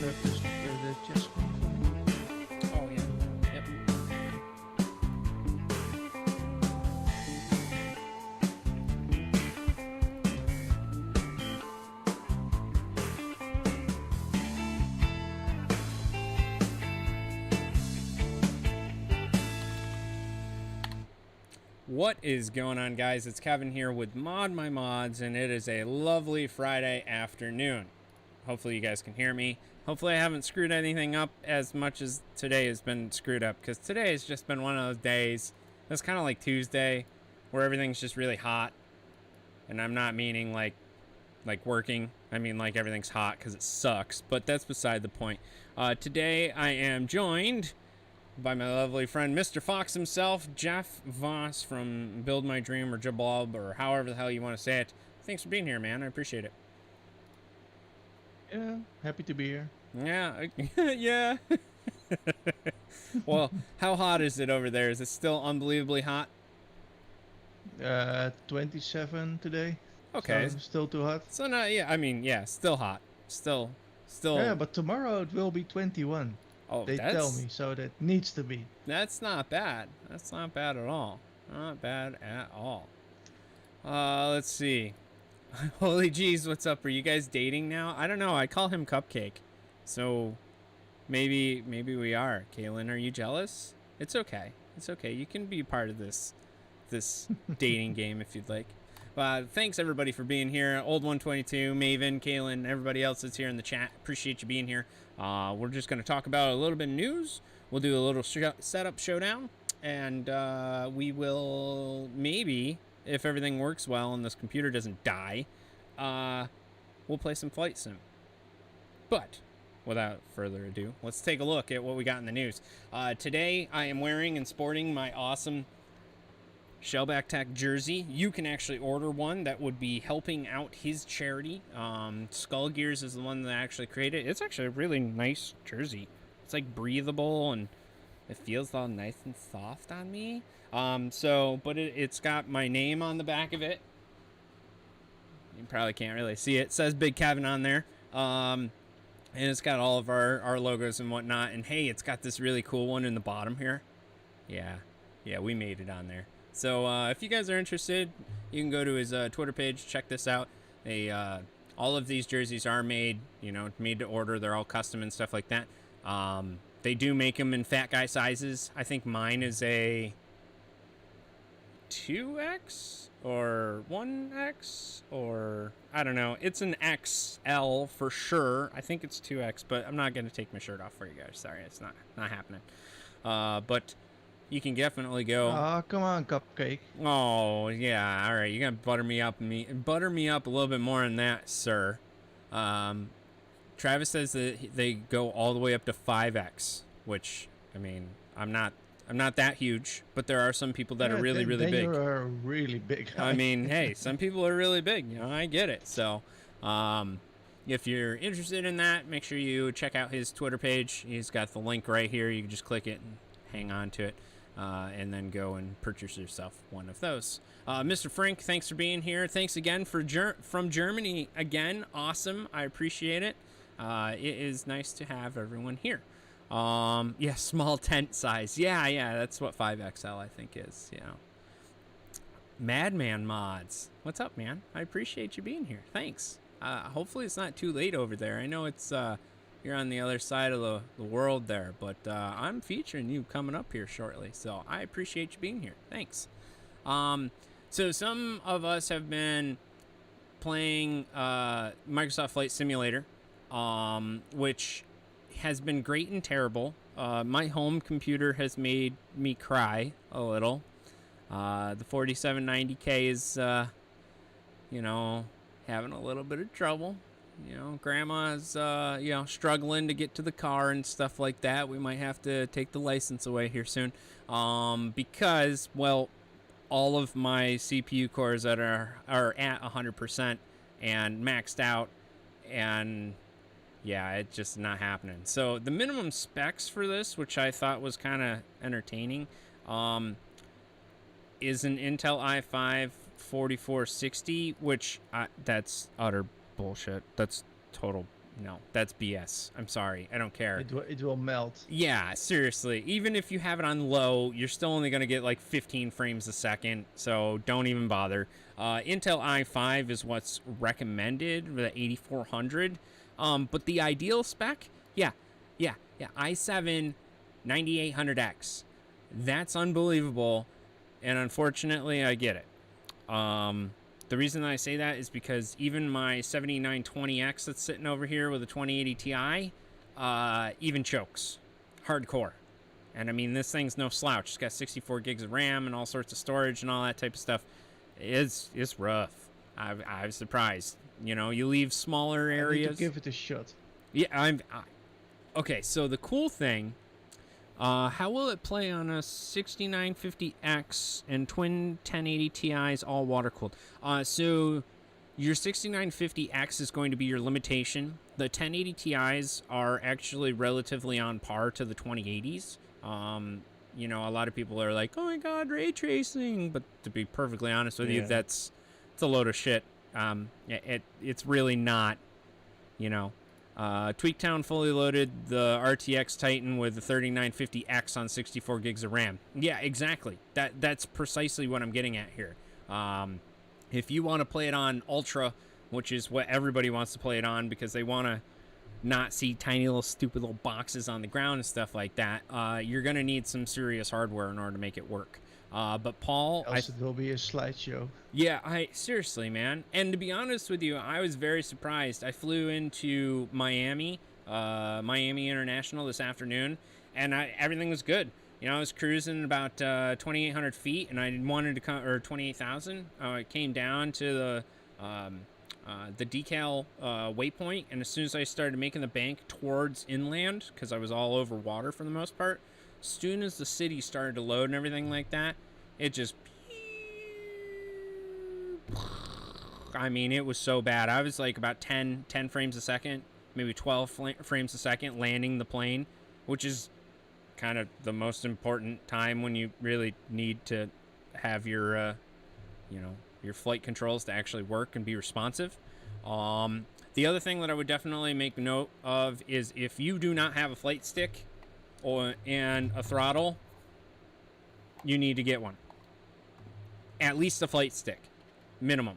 the chest. Oh yeah. Yep. What is going on, guys? It's Kevin here with ModMyMods, and it is a lovely Friday afternoon. Hopefully you guys can hear me. Hopefully I haven't screwed anything up as much as today has been screwed up, because today has just been one of those days. It's kind of like Tuesday, where everything's just really hot. And I'm not meaning like working. I mean like everything's hot because it sucks, but that's beside the point. Today I am joined by my lovely friend, Mr. Fox himself, Jeff Voss from Build My Dream or Jabob or however the hell you want to say it. Thanks for being here, man. I appreciate it. Yeah, happy to be here. Yeah, yeah. Well, how hot is it over there? Is it still unbelievably hot? 27 today. Okay. So still too hot. So not, yeah, I mean, yeah, still hot. Still. Yeah, but tomorrow it will be 21. Oh, they tell me, so that needs to be. That's not bad. That's not bad at all. Not bad at all. Let's see. Holy jeez, what's up? Are you guys dating now? I don't know. I call him Cupcake. So maybe we are. Kaylin, are you jealous? It's okay. It's okay. You can be part of this dating game if you'd like. Thanks everybody for being here. Old 122, Maven, Kaylin, everybody else that's here in the chat. Appreciate you being here. We're just going to talk about a little bit of news. We'll do a little setup showdown, and we will maybe, if everything works well and this computer doesn't die, we'll play some Flight Sim. But without further ado, let's take a look at what we got in the news. Today I am wearing and sporting my awesome Shellback Tech jersey. You can actually order one that would be helping out his charity. Skull Gears is the one that actually created it. It's actually a really nice jersey. It's like breathable and it feels all nice and soft on me. But it's got my name on the back of it. You probably can't really see it. It says BIGKevin on there. And it's got all of our logos and whatnot. And hey, it's got this really cool one in the bottom here. Yeah, we made it on there. So if you guys are interested, you can go to his Twitter page, check this out. All of these jerseys are made, made to order. They're all custom and stuff like that. They do make them in fat guy sizes. I think mine is a 2X or 1X or I don't know. It's an XL for sure. I think it's 2X, but I'm not going to take my shirt off for you guys. Sorry, it's not happening. But you can definitely go. Oh, come on, Cupcake. Oh, yeah. All right. You got to butter me up a little bit more than that, sir. Travis says that they go all the way up to 5X, which, I mean, I'm not that huge, but there are some people that are really big. You're really big. I mean, hey, some people are really big. I get it. So, if you're interested in that, make sure you check out his Twitter page. He's got the link right here. You can just click it and hang on to it. And then go and purchase yourself one of those. Mr. Frank, thanks for being here. Thanks again from Germany again. Awesome. I appreciate it. It is nice to have everyone here. Yeah, small tent size. Yeah, that's what 5XL I think is. Madman Mods. What's up, man? I appreciate you being here. Thanks. Hopefully it's not too late over there. I know it's you're on the other side of the world there, but I'm featuring you coming up here shortly, so I appreciate you being here. Thanks. So some of us have been playing Microsoft Flight Simulator, which has been great and terrible. My home computer has made me cry a little. The 4790K is, having a little bit of trouble. Grandma's, struggling to get to the car and stuff like that. We might have to take the license away here soon. Because, well, all of my CPU cores that are at 100% and maxed out, and yeah, it's just not happening. So the minimum specs for this, which I thought was kind of entertaining, is an Intel i5 4460, which that's utter bullshit. That's total no, that's BS. I'm sorry. I don't care. It will melt. Yeah, seriously. Even if you have it on low, you're still only going to get like 15 frames a second, so don't even bother. Intel i5 is what's recommended, the 8400. But the ideal spec, yeah, i7 9800X. That's unbelievable, and unfortunately, I get it. The reason that I say that is because even my 7920X that's sitting over here with a 2080 Ti, even chokes. Hardcore. And I mean, this thing's no slouch. It's got 64 gigs of RAM and all sorts of storage and all that type of stuff. It's rough. I'm surprised. You know, you leave smaller areas. I need to give it a shot. Yeah, okay, so the cool thing, how will it play on a 6950X and twin 1080 Ti's all water cooled? So your 6950X is going to be your limitation. The 1080 Ti's are actually relatively on par to the 2080s. You know, a lot of people are like, "Oh my God, ray tracing!" But to be perfectly honest with you, it's a load of shit. It's really not. You know, Tweaktown fully loaded the RTX Titan with the 3950X on 64 gigs of RAM. Yeah, exactly. That's precisely what I'm getting at here. If you want to play it on Ultra, which is what everybody wants to play it on because they want to not see tiny little stupid little boxes on the ground and stuff like that, you're going to need some serious hardware in order to make it work. But Paul, Else it will be a slideshow. Yeah, seriously, man. And to be honest with you, I was very surprised. I flew into Miami International this afternoon, and everything was good. You know, I was cruising about 2,800 feet, and I wanted to come, or 28,000. I came down to the decal waypoint, and as soon as I started making the bank towards inland, because I was all over water for the most part, as soon as the city started to load and everything like that, it just, I mean, it was so bad. I was like about 10 frames a second, maybe 12 frames a second landing the plane, which is kind of the most important time when you really need to have your, you know, your flight controls to actually work and be responsive. The other thing that I would definitely make note of is if you do not have a flight stick and a throttle, you need to get one. At least a flight stick, minimum.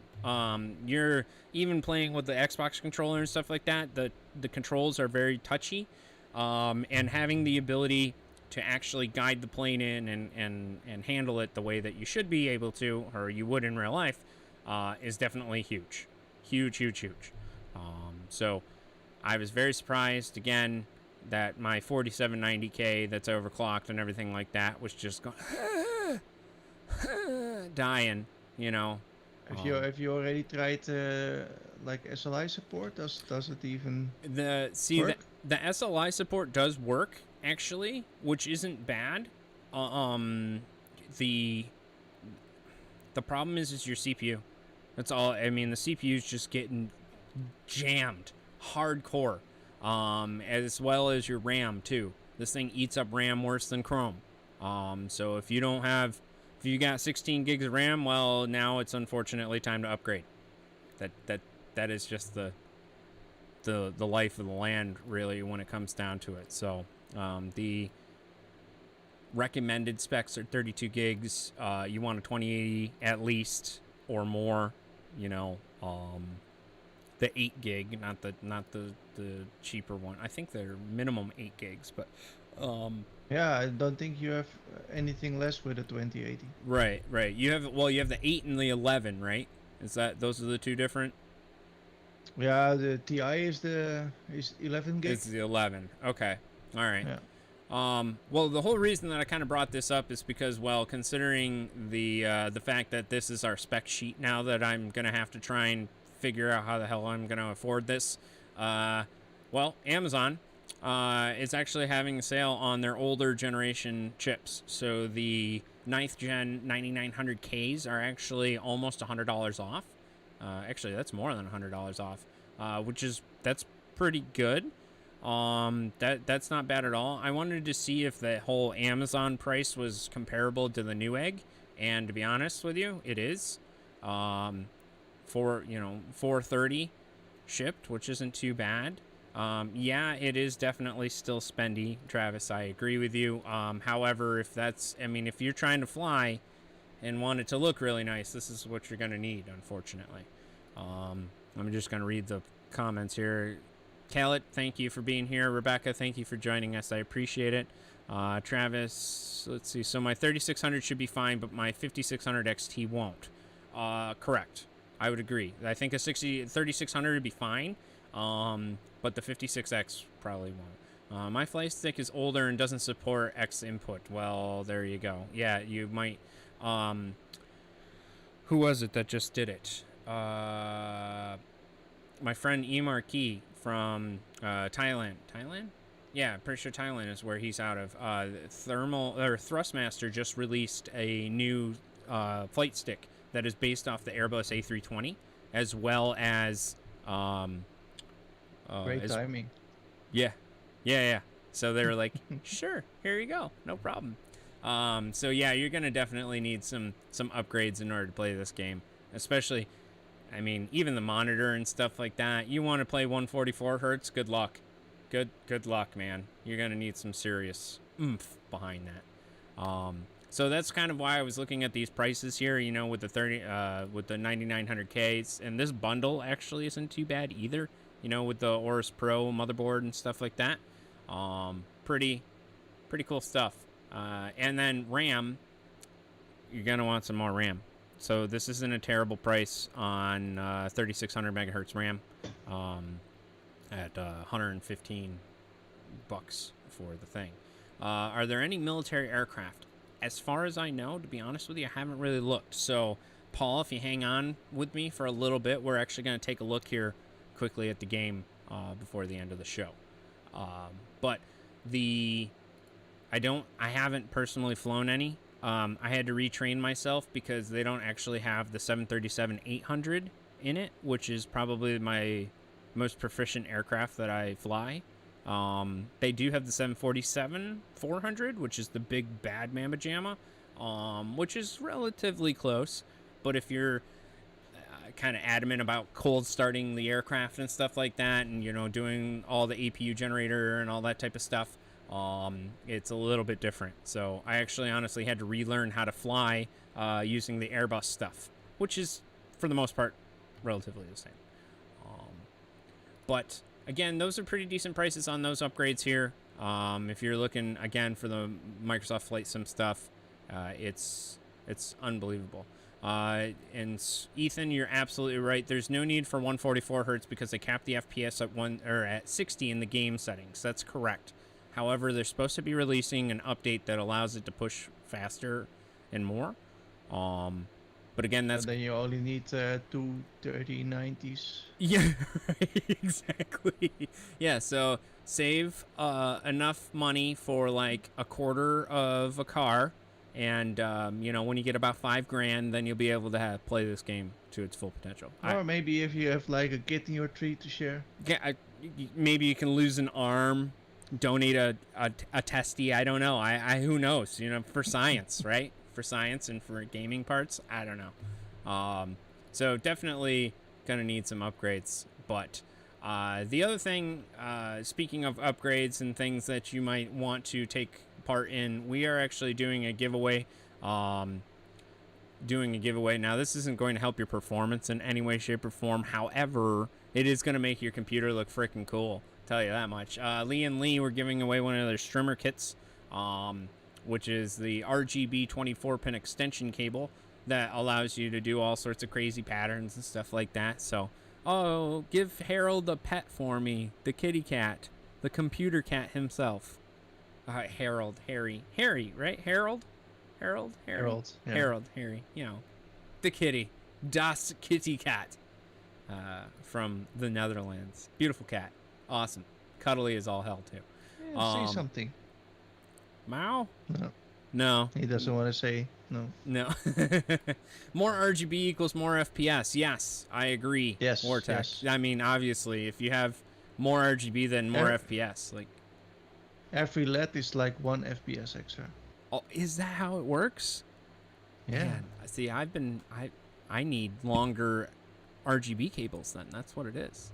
You're even playing with the Xbox controller and stuff like that. The controls are very touchy, and having the ability to actually guide the plane in and handle it the way that you should be able to, or you would in real life, is definitely huge. Huge. So I was very surprised, again, that my 4790K that's overclocked and everything like that was just going dying, you know. Have you already tried like SLI support? Does it even the SLI support does work actually, which isn't bad. The problem is your CPU. That's all. I mean, the CPU is just getting jammed hardcore, as well as your RAM too. This thing eats up RAM worse than Chrome. So if you got 16 gigs of RAM, well, now it's unfortunately time to upgrade. That is just the life of the land, really, when it comes down to it. So the recommended specs are 32 gigs. You want a 2080 at least or more. You know, the 8 gig, not the cheaper one. I think they're minimum 8 gigs, but yeah, I don't think you have anything less with a 2080. Right. You have the 8 and the 11, right? Those are the two different? Yeah, the Ti is 11 gig. It's the 11. Okay. All right. Yeah. Well, the whole reason that I kind of brought this up is because, well, considering the fact that this is our spec sheet now, that I'm gonna have to try and figure out how the hell I'm gonna afford this. Well, Amazon is actually having a sale on their older generation chips. So the 9th gen 9900Ks are actually almost $100 off. Actually, that's more than $100 off, that's pretty good. That's not bad at all. I wanted to see if the whole Amazon price was comparable to the Newegg, and to be honest with you, it is. For $430 shipped, which isn't too bad. Yeah, it is definitely still spendy, Travis. I agree with you. However, if you're trying to fly and want it to look really nice, this is what you're going to need, unfortunately. I'm just going to read the comments here. Khaled, thank you for being here. Rebecca, thank you for joining us. I appreciate it. Travis, let's see. So my 3600 should be fine, but my 5600 XT won't. Correct. I would agree. I think a 3600 would be fine, but the 56X probably won't. My flight stick is older and doesn't support X input. Well, there you go. Yeah, you might. Who was it that just did it? My friend Marquis from Thailand. Thailand? Yeah, pretty sure Thailand is where he's out of. Thrustmaster just released a new flight stick that is based off the Airbus A320, as well as Great timing. Yeah. So they were like, sure, here you go, no problem. So yeah, you're gonna definitely need some upgrades in order to play this game, especially, I mean, even the monitor and stuff like that. You want to play 144 hertz? Good luck. Good luck, man. You're gonna need some serious oomph behind that. So that's kind of why I was looking at these prices here. You know, with the 9900Ks, and this bundle actually isn't too bad either. You know, with the Aorus Pro motherboard and stuff like that. Pretty cool stuff. And then RAM, you're gonna want some more RAM. So this isn't a terrible price on 3600 megahertz RAM at $115 for the thing. Are there any military aircraft? As far as I know, to be honest with you, I haven't really looked. So, Paul, if you hang on with me for a little bit, we're actually going to take a look here quickly at the game before the end of the show. But I haven't personally flown any. I had to retrain myself because they don't actually have the 737-800 in it, which is probably my most proficient aircraft that I fly. They do have the 747-400, which is the big bad mamma jamma, which is relatively close. But if you're kind of adamant about cold starting the aircraft and stuff like that, and, you know, doing all the APU generator and all that type of stuff, it's a little bit different. So I actually honestly had to relearn how to fly using the Airbus stuff, which is, for the most part, relatively the same. But again, those are pretty decent prices on those upgrades here. If you're looking, again, for the Microsoft Flight Sim stuff, it's unbelievable. And Ethan, you're absolutely right. There's no need for 144 hertz because they cap the FPS at 60 in the game settings. That's correct. However, they're supposed to be releasing an update that allows it to push faster and more. But again, that's... And then you only need two 3090s. Yeah, right, exactly. Yeah, so save enough money for like a quarter of a car, and you know, when you get about $5,000, then you'll be able to play this game to its full potential. Or maybe if you have like a kitten or tree to share. Yeah, maybe you can lose an arm, donate a testy. I don't know. Who knows? You know, for science, right? For science and for gaming parts, I don't know. So definitely gonna need some upgrades. But the other thing, speaking of upgrades and things that you might want to take part in, we are actually doing a giveaway. Now, this isn't going to help your performance in any way, shape, or form. However, it is going to make your computer look freaking cool. Tell you that much. Lee and Lee were giving away one of their Strimmer kits, which is the RGB 24-pin extension cable that allows you to do all sorts of crazy patterns and stuff like that. So, give Harold a pet for me, the kitty cat, the computer cat himself. Harry, right? Harold, Harry, Yeah. Harold, Harry. You know, the kitty, Das Kitty Cat, from the Netherlands. Beautiful cat, awesome, cuddly as all hell too. Yeah, say something. Mao? No. He doesn't want to say no. No. More RGB equals more FPS. Yes, I agree. Yes. Vortex. Yes. I mean, obviously, if you have more RGB, then more FPS. Like, every LED is like 1 FPS extra. Oh, is that how it works? Yeah. Man, see, I need longer RGB cables then. That's what it is.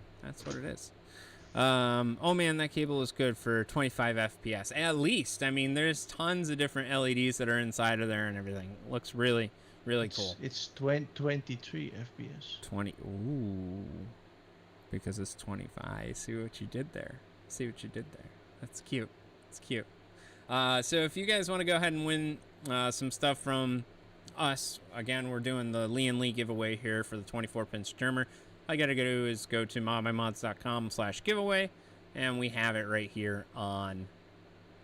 Oh man, that cable is good for 25 FPS at least. I mean, there's tons of different LEDs that are inside of there and everything. Looks really, really cool. It's 23 FPS. 20. Ooh, because it's 25. See what you did there. See what you did there. That's cute. It's cute. So if you guys want to go ahead and win some stuff from us, again, we're doing the Lee and Lee giveaway here for the 24-pin Strimmer. All you gotta do is go to modmymods.com/giveaway, and we have it right here on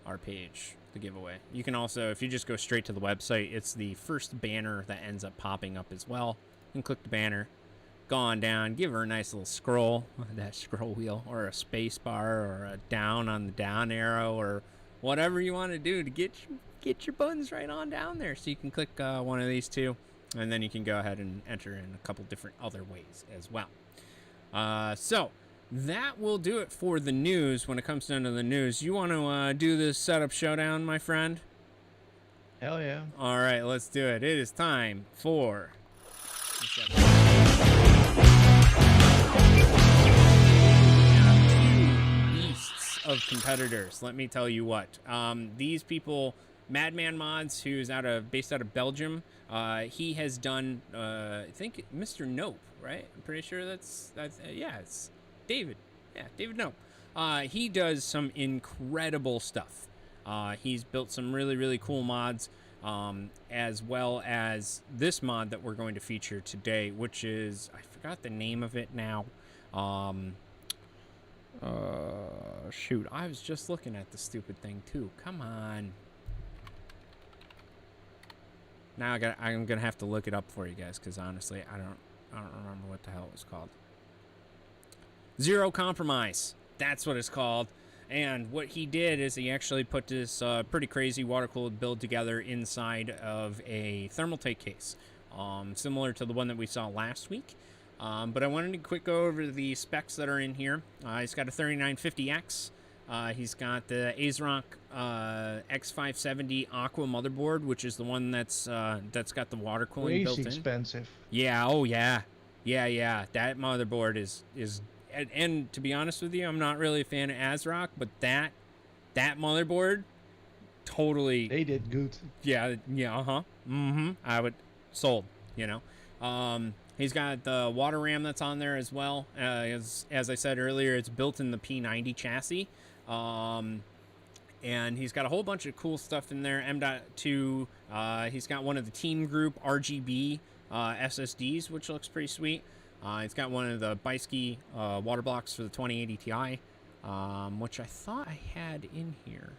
our page, the giveaway. You can also, if you just go straight to the website, it's the first banner that ends up popping up as well. You can click the banner, go on down, give her a nice little scroll, that scroll wheel, or a space bar, or a down on the down arrow, or whatever you want to do to get your buttons right on down there. So you can click one of these two, and then you can go ahead and enter in a couple different other ways as well. So that will do it for the news. When it comes down to the news, you want to do this setup showdown, my friend? Hell yeah. All right, let's do it. It is time for beasts of competitors. Let me tell you what. These people, ModMyMods, who's based out of Belgium, he has done, I think, Mr. Nope, right? I'm pretty sure that's yeah, it's David. Yeah, David Nope. He does some incredible stuff. He's built some really, really cool mods, as well as this mod that we're going to feature today, which is, I forgot the name of it now. Shoot, I was just looking at the stupid thing too. Come on. Now I'm gonna have to look it up for you guys, because honestly, I don't remember what the hell it was called. Zero Compromise. That's what it's called. And what he did is he actually put this pretty crazy water-cooled build together inside of a thermal take case, similar to the one that we saw last week. But I wanted to quick go over the specs that are in here. He's got a 3950X. He's got the ASRock X570 Aqua motherboard, which is the one that's got the water cooling built in. Expensive. Yeah. Oh yeah. Yeah. That motherboard is. And to be honest with you, I'm not really a fan of ASRock, but that motherboard, totally. They did good. Yeah. I would sold. You know. He's got the water RAM that's on there as well. As I said earlier, it's built in the P90 chassis. And he's got a whole bunch of cool stuff in there. M.2. He's got one of the Team Group RGB SSDs, which looks pretty sweet. He's got one of the BIGKevin water blocks for the 2080 Ti, which I thought I had in here.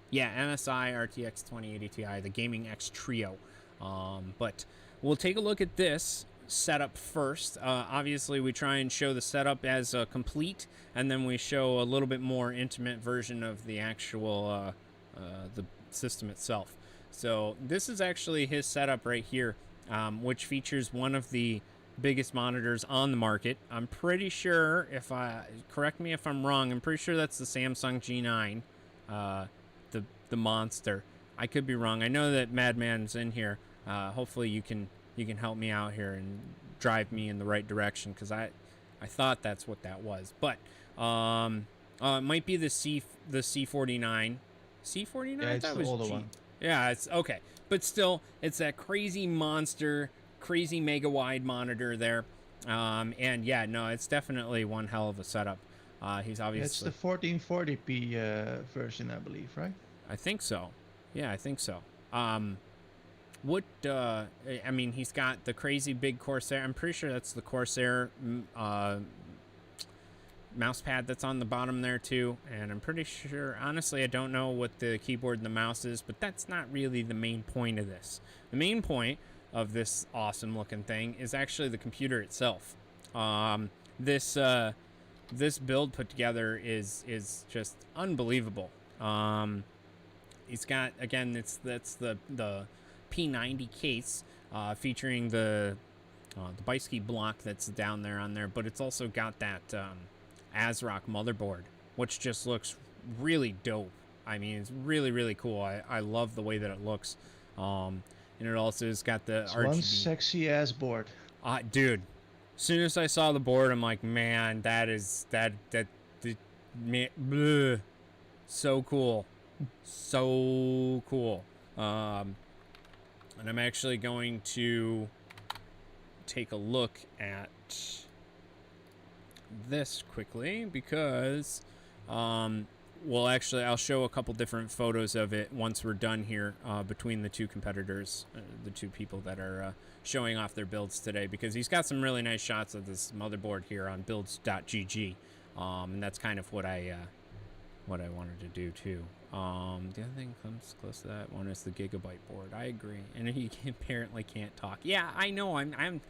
Yeah, Msi Rtx 2080 Ti, the Gaming X Trio. But we'll take a look at this setup first. Obviously, we try and show the setup as complete, and then we show a little bit more intimate version of the actual the system itself. So this is actually his setup right here, which features one of the biggest monitors on the market. I'm pretty sure, correct me if I'm wrong, I'm pretty sure that's the Samsung G9, the monster. I could be wrong. I know that Madman's in here. Hopefully you can help me out here and drive me in the right direction, because I thought that's what that was. But it might be the C49. C49? Yeah, it's the older one. Yeah, it's okay. But still, it's that crazy monster, crazy mega wide monitor there. And yeah, no, it's definitely one hell of a setup. He's obviously... It's the 1440p version, I believe, right? I think so. Yeah, I think so. I mean, he's got the crazy big Corsair. I'm pretty sure that's the Corsair mouse pad that's on the bottom there too. And I'm pretty sure, honestly, I don't know what the keyboard and the mouse is, but that's not really the main point of this. The main point of this awesome looking thing is actually the computer itself. This build put together is just unbelievable. He's got, again, that's the P90 case, featuring the BIGKevin block that's down there on there, but it's also got that ASRock motherboard, which just looks really dope. I mean, it's really, really cool. I love the way that it looks. And it also has got the RGB. One sexy ass board. Dude, as soon as I saw the board, I'm like, man, Bleh. So cool. So cool. And I'm actually going to take a look at this quickly because, well, actually, I'll show a couple different photos of it once we're done here between the two competitors, the two people that are showing off their builds today, because he's got some really nice shots of this motherboard here on builds.gg, and that's kind of what I wanted to do too. The other thing comes close to that one is the Gigabyte board. I agree, and he apparently can't talk. Yeah, I know. I'm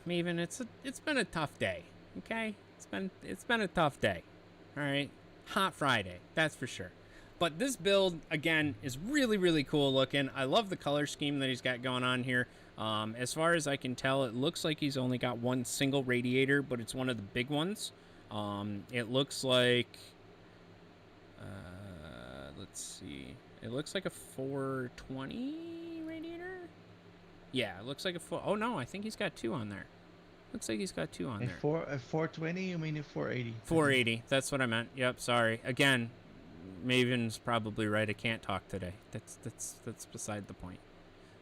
Maven. It's been a tough day. Okay, it's been a tough day. All right, hot Friday, that's for sure. But this build again is really, really cool looking. I love the color scheme that he's got going on here. As far as I can tell, it looks like he's only got one single radiator, but it's one of the big ones. It looks like, let's see, it looks like a 420 radiator. Yeah, it looks like a oh no, I think he's got two on there. Looks like he's got two on there. A 420? You mean a 480? 480. That's what I meant. Yep. Sorry. Again, Maven's probably right. I can't talk today. That's beside the point.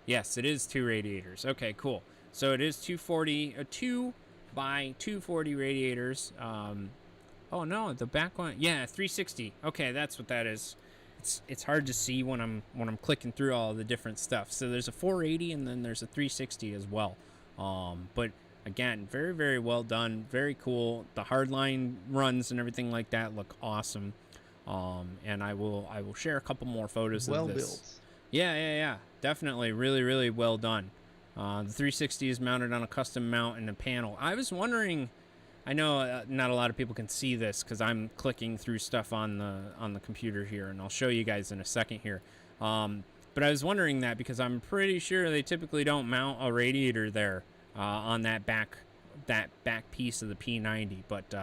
Yes, it is two radiators. Okay, cool. So it is 240, 2 by 240 radiators. Oh no, the back one. Yeah, 360. Okay, that's what that is. It's hard to see when I'm clicking through all the different stuff. So there's a 480 and then there's a 360 as well. But again, very, very well done. Very cool. The hardline runs and everything like that look awesome. And I will share a couple more photos of this. Well built. Yeah. Definitely really, really well done. The 360 is mounted on a custom mount and a panel. I was wondering, I know not a lot of people can see this because I'm clicking through stuff on the computer here, and I'll show you guys in a second here. But I was wondering that because I'm pretty sure they typically don't mount a radiator there on that back piece of the P90. But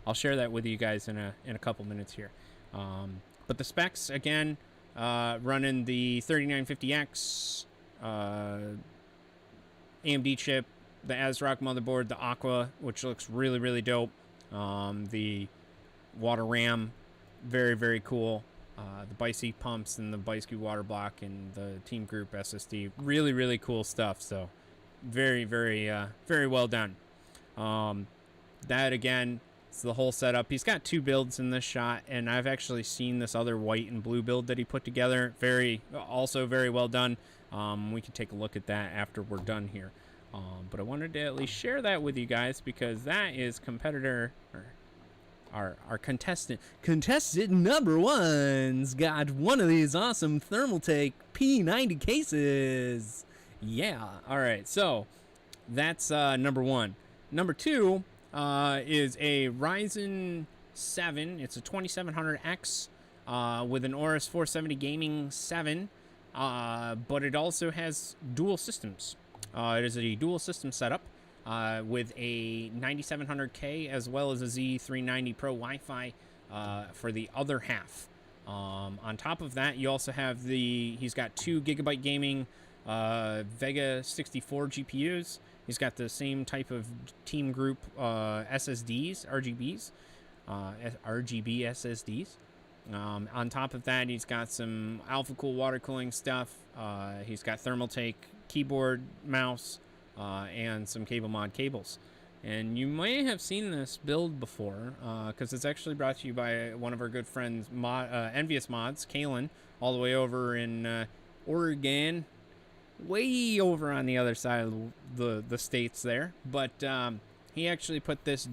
I'll share that with you guys in a couple minutes here. But the specs again, running the 3950X AMD chip, the ASRock motherboard, the Aqua, which looks really, really dope. The water RAM, very, very cool. The BIGKevin pumps and the BIGKevin water block and the Team Group SSD, really, really cool stuff. So very, very, very well done. That again, it's the whole setup. He's got two builds in this shot, and I've actually seen this other white and blue build that he put together. Also very well done. We can take a look at that after we're done here. But I wanted to at least share that with you guys because that is competitor, or our contestant number one's got one of these awesome Thermaltake P90 cases. Yeah. All right. So that's number one. Number two is a Ryzen 7. It's a 2700X with an Aorus 470 Gaming 7. But it also has dual systems. It is a dual system setup with a 9700K as well as a Z390 Pro Wi-Fi for the other half. On top of that, you also have he's got 2 Gigabyte Gaming Vega 64 GPUs. He's got the same type of Team Group SSDs, RGB SSDs. On top of that, he's got some AlphaCool water cooling stuff. He's got Thermaltake keyboard, mouse, and some cable mod cables. And you may have seen this build before because it's actually brought to you by one of our good friends, Envious Mods, Kalen, all the way over in Oregon, way over on the other side of the states there. But he actually put this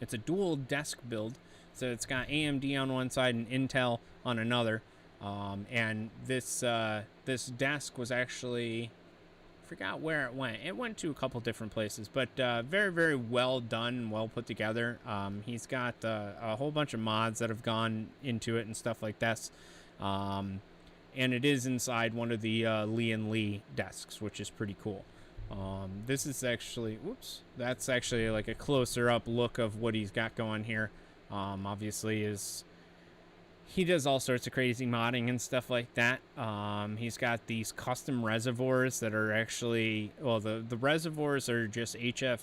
it's a dual desk build. So it's got AMD on one side and Intel on another. And this desk was actually, I forgot where it went. It went to a couple different places, but very, very well done, well put together. He's got a whole bunch of mods that have gone into it and stuff like this. And it is inside one of the Lee & Lee desks, which is pretty cool. This is actually, that's actually like a closer up look of what he's got going here. Obviously he does all sorts of crazy modding and stuff like that. He's got these custom reservoirs that are actually, well, the reservoirs are just HF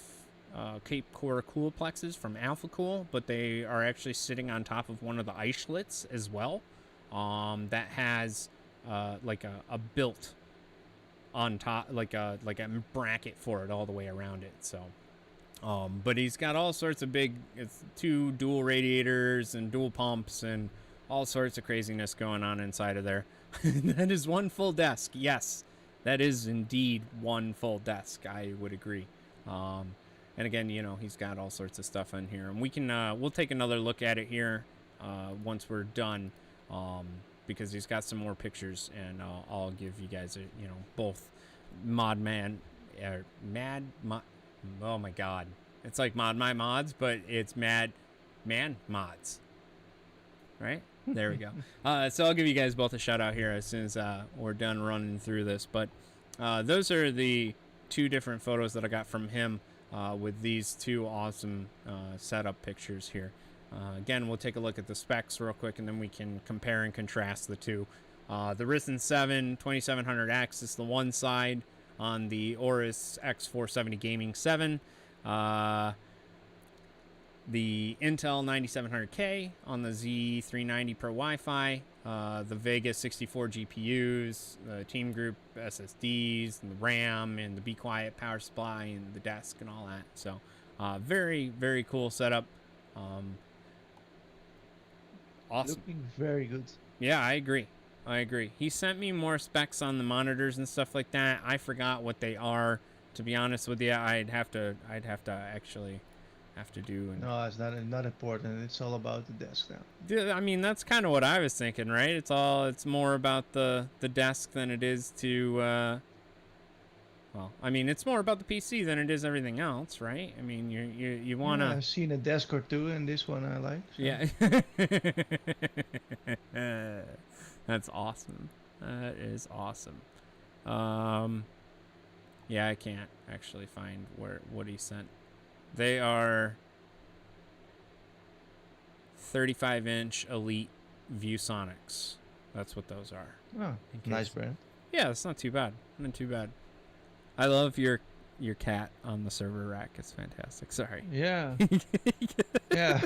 Cape Core coolplexes from Alpha Cool, but they are actually sitting on top of one of the icelets as well. That has like a built on top, like a bracket for it all the way around it. So, but he's got all sorts of it's 2 dual radiators and dual pumps and all sorts of craziness going on inside of there. That is one full desk. Yes, that is indeed one full desk. I would agree. And again, you know, he's got all sorts of stuff in here, and we can we'll take another look at it here once we're done, because he's got some more pictures, and I'll give you guys both oh my god, it's like ModMyMods, but it's ModMyMods, right? There we go. So I'll give you guys both a shout out here as soon as we're done running through this. But those are the 2 different photos that I got from him with these 2 awesome setup pictures here. Again, we'll take a look at the specs real quick, and then we can compare and contrast the 2. The Ryzen 7 2700X is the one side on the Aorus X470 Gaming 7. The Intel 9700K on the Z390 Pro Wi-Fi, the Vega 64 GPUs, the Team Group SSDs, and the RAM, and the Be Quiet power supply, and the desk, and all that. So, very, very cool setup. Awesome. Looking very good. Yeah, I agree. He sent me more specs on the monitors and stuff like that. I forgot what they are. To be honest with you, I'd have to actually do. No, it's not important. It's all about the desk now. Yeah, I mean, that's kind of what I was thinking, right? It's more about the desk than it is to well, I mean, it's more about the PC than it is everything else, right? I mean, you want to... Yeah, I've seen a desk or 2, and this one I like. So. Yeah. That's awesome. That is awesome. Yeah, I can't actually find what he sent. They are 35-inch Elite ViewSonics. That's what those are. Oh, nice brand. Yeah, it's not too bad. Not too bad. I love your cat on the server rack. It's fantastic. Sorry. Yeah. Yeah.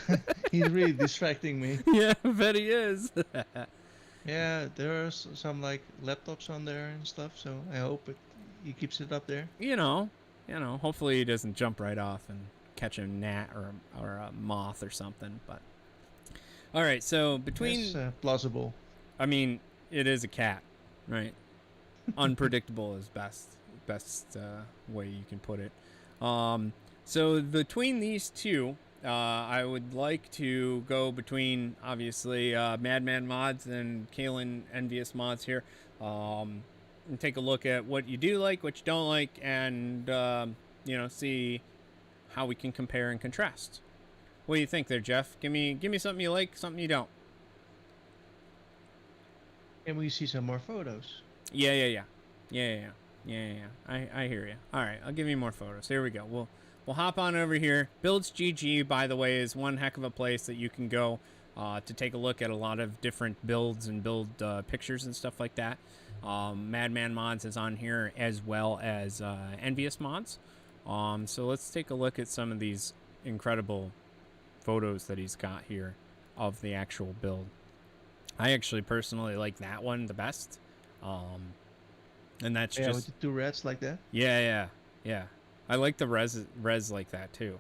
He's really distracting me. Yeah, I bet he is. Yeah, there are some like laptops on there and stuff, so I hope he keeps it up there. You know, hopefully he doesn't jump right off and catch a gnat or a moth or something. But all right, so between it's plausible. I mean, it is a cat, right? Unpredictable is best way you can put it. So between these 2, I would like to go between obviously ModMyMods and Kalen Envious Mods here, and take a look at what you do like, what you don't like, and see how we can compare and contrast. What do you think there, Jeff? Give me something you like, something you don't. And we see some more photos. Yeah. I hear you. All right, I'll give you more photos. Here we go. We'll hop on over here. Builds GG, by the way, is one heck of a place that you can go to take a look at a lot of different builds and build pictures and stuff like that. ModMyMods is on here, as well as Envious Mods. So let's take a look at some of these incredible photos that he's got here of the actual build. I actually personally like that one the best. And that's just with the 2 reds like that. Yeah. I like the res like that too.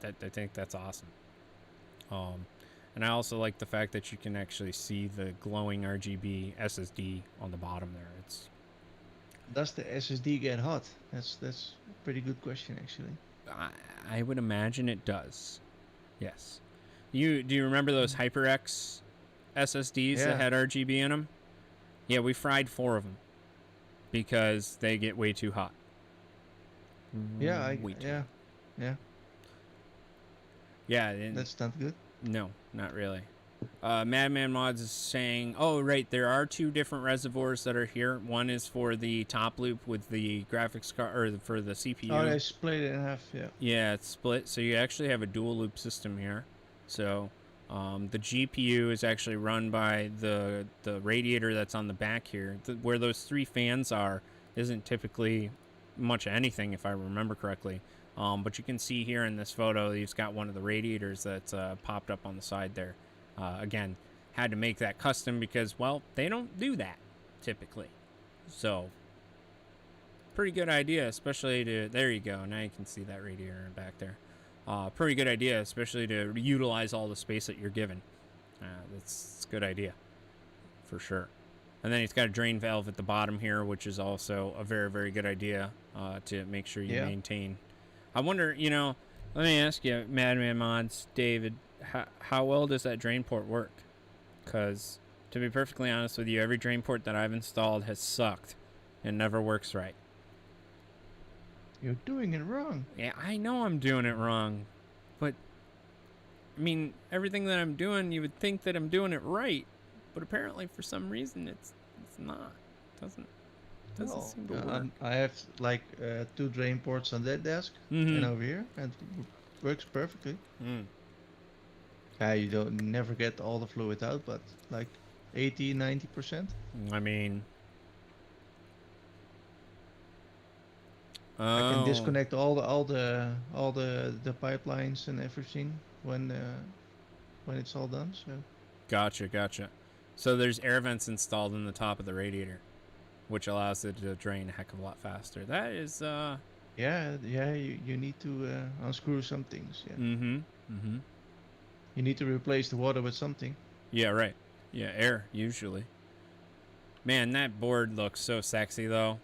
I think that's awesome. And I also like the fact that you can actually see the glowing RGB SSD on the bottom there. Does the SSD get hot? That's a pretty good question, actually. I would imagine it does. Yes. Do you remember those HyperX SSDs that had RGB in them? Yeah, we fried 4 of them because they get way too hot. Yeah, Yeah. That's not good. No, not really. ModMyMods is saying, oh, right, there are 2 different reservoirs that are here. One is for the top loop with the graphics card, or for the CPU. Oh, they split it in half, yeah. Yeah, it's split, so you actually have a dual loop system here. So the GPU is actually run by the radiator that's on the back here. Where those 3 fans are isn't typically much of anything, if I remember correctly. But you can see here in this photo, he's got one of the radiators that's popped up on the side there. Again, had to make that custom because, well, they don't do that typically. So, pretty good idea, especially to, there you go, now you can see that radiator in the back there. Pretty good idea, especially to utilize all the space that you're given. That's a good idea, for sure. And then he's got a drain valve at the bottom here, which is also a very, very good idea to make sure you maintain. I wonder, you know, let me ask you, ModMyMods, David, how well does that drain port work? Because, to be perfectly honest with you, every drain port that I've installed has sucked and never works right. You're doing it wrong. Yeah, I know I'm doing it wrong, but, I mean, everything that I'm doing, you would think that I'm doing it right, but apparently for some reason it's not. Doesn't seem to work. I have like 2 drain ports on that desk and over here, and it works perfectly. You don't never get all the fluid out, but like 80-90%. I mean, I can disconnect all the pipelines and everything when it's all done. So. Gotcha. So there's air vents installed in the top of the radiator, which allows it to drain a heck of a lot faster. That is Yeah, you need to unscrew some things. Yeah. You need to replace the water with something. Yeah, right. Yeah, air usually. Man, that board looks so sexy though.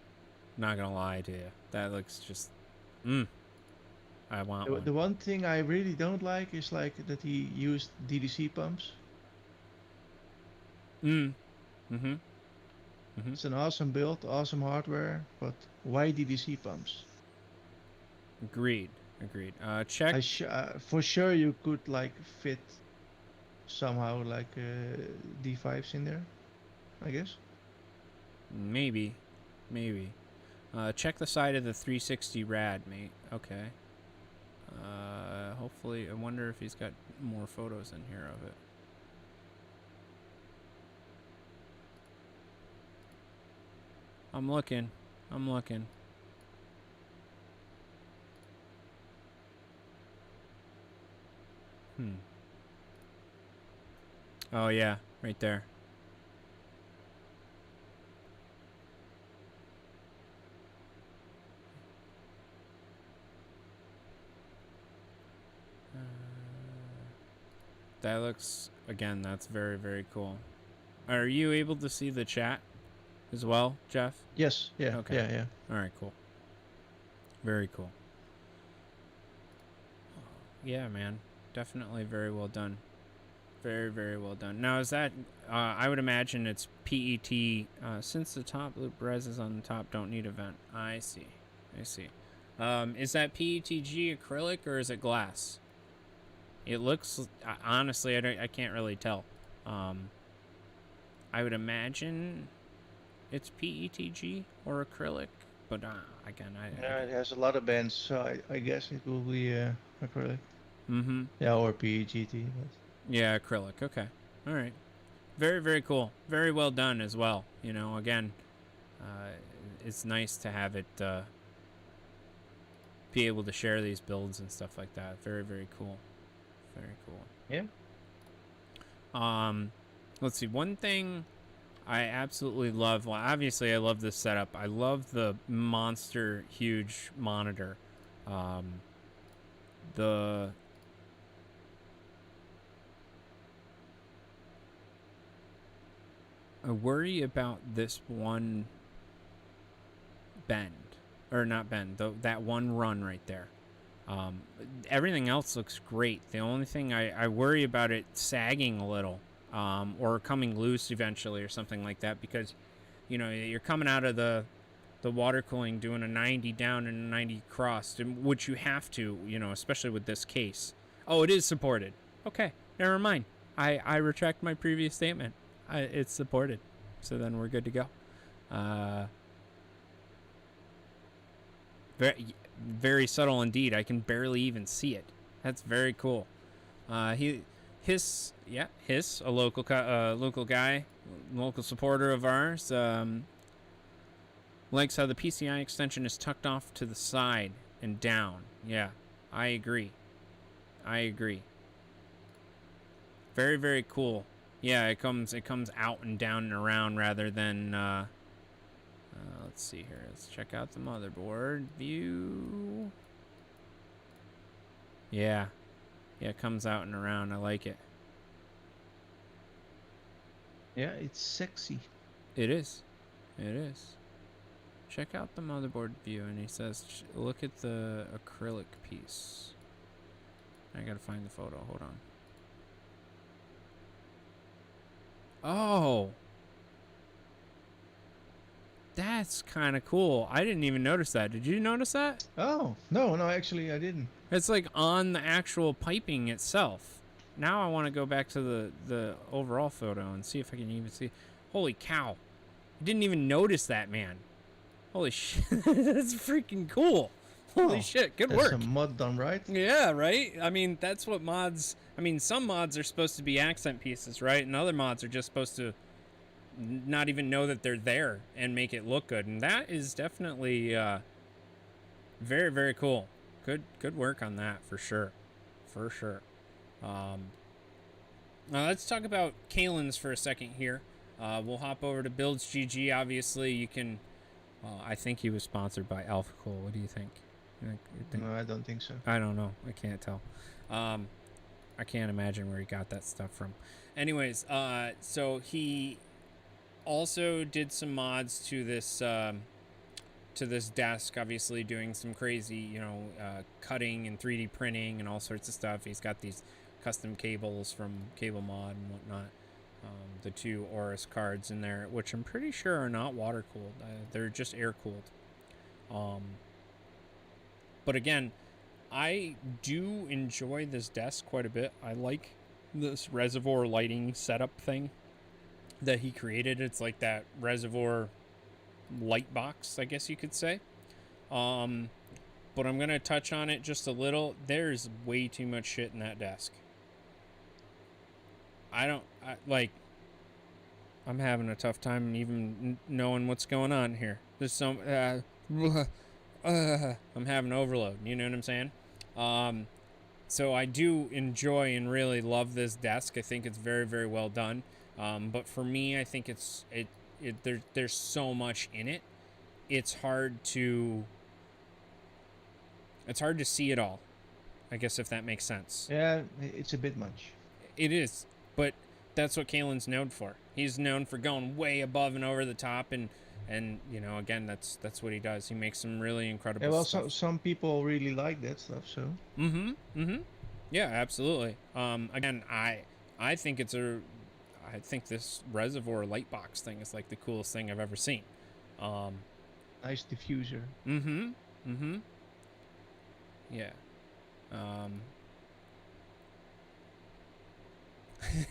Not gonna lie to you, that looks just. I want one. The one thing I really don't like is like that he used DDC pumps. It's an awesome build, awesome hardware, but why DDC pumps? Agreed. Check. For sure you could like fit somehow like D5s in there, I guess. Maybe. Check the side of the 360 rad, mate. Okay. Hopefully, I wonder if he's got more photos in here of it. I'm looking. Oh yeah, right there. That looks, again, that's very, very cool. Are you able to see the chat as well, Jeff? Yes, yeah, okay. Yeah. All right, cool. Very cool. Yeah, man, definitely very well done. Very, very well done. Now, is that, I would imagine it's PET, since the top loop res is on the top, don't need a vent. I see. Is that PETG acrylic or is it glass? It looks, honestly, I can't really tell. I would imagine it's PETG or acrylic, but again, it has a lot of bends, so I guess it will be acrylic. Yeah, or PEGT. But... Yeah, acrylic. Okay. All right. Very, very cool. Very well done as well. You know, again, it's nice to have it be able to share these builds and stuff like that. Very, very cool. Very cool. Yeah. Let's see. One thing I absolutely love. Well, obviously, I love this setup. I love the monster huge monitor. I worry about this one bend, or not bend, that one run right there. Everything else looks great. The only thing I worry about it sagging a little, or coming loose eventually or something like that, because, you know, you're coming out of the water cooling doing a 90 down and a 90 cross, which you have to, you know, especially with this case. Oh, it is supported. Okay, never mind. I retract my previous statement. It's supported, so then we're good to go. Very subtle indeed. I can barely even see it. That's very cool. Hiss, a local guy, local supporter of ours, likes how the PCI extension is tucked off to the side. and down. Yeah, I agree. Very, very cool. Yeah, it comes out and down and around rather than let's see here. Let's check out the motherboard view. Yeah, it comes out and around. I like it. Yeah, it's sexy. It is. Check out the motherboard view, and he says, look at the acrylic piece. I gotta find the photo. Hold on. Oh, that's kind of cool. I didn't even notice that. Did you notice that? Oh, no, actually I didn't. It's like on the actual piping itself. Now I want to go back to the overall photo and see if I can even see. Holy cow. I didn't even notice that, man. Holy shit. That's freaking cool. Holy shit. Good work. That's some mod done right. Yeah, right? I mean, that's what mods... I mean, some mods are supposed to be accent pieces, right? And other mods are just supposed to not even know that they're there and make it look good. And that is definitely very, very cool. Good work on that, for sure. Now let's talk about Kalen's for a second here. We'll hop over to Builds GG. Obviously, you can... I think he was sponsored by AlphaCool. What do you think? No, I don't think so. I don't know. I can't tell. I can't imagine where he got that stuff from. Anyways, so he also did some mods to this desk, obviously doing some crazy, cutting and 3D printing and all sorts of stuff. He's got these custom cables from Cable Mod and whatnot. The two Aorus cards in there, which I'm pretty sure are not water cooled. They're just air cooled. But again, I do enjoy this desk quite a bit. I like this reservoir lighting setup thing that he created. It's like that reservoir light box, I guess you could say. But I'm going to touch on it just a little. There's way too much shit in that desk. I'm having a tough time even knowing what's going on here. There's some... I'm having overload, you know what I'm saying? So I do enjoy and really love this desk. I think it's very, very well done. But for me, I think there's so much in it. It's hard to see it all, I guess, if that makes sense. Yeah, it's a bit much. It is, but that's what Kalen's known for. He's known for going way above and over the top, and again, that's what he does. He makes some really incredible stuff. Some people really like that stuff, so. Yeah, absolutely. Again, I think this reservoir light box thing is like the coolest thing I've ever seen. Nice diffuser. Yeah.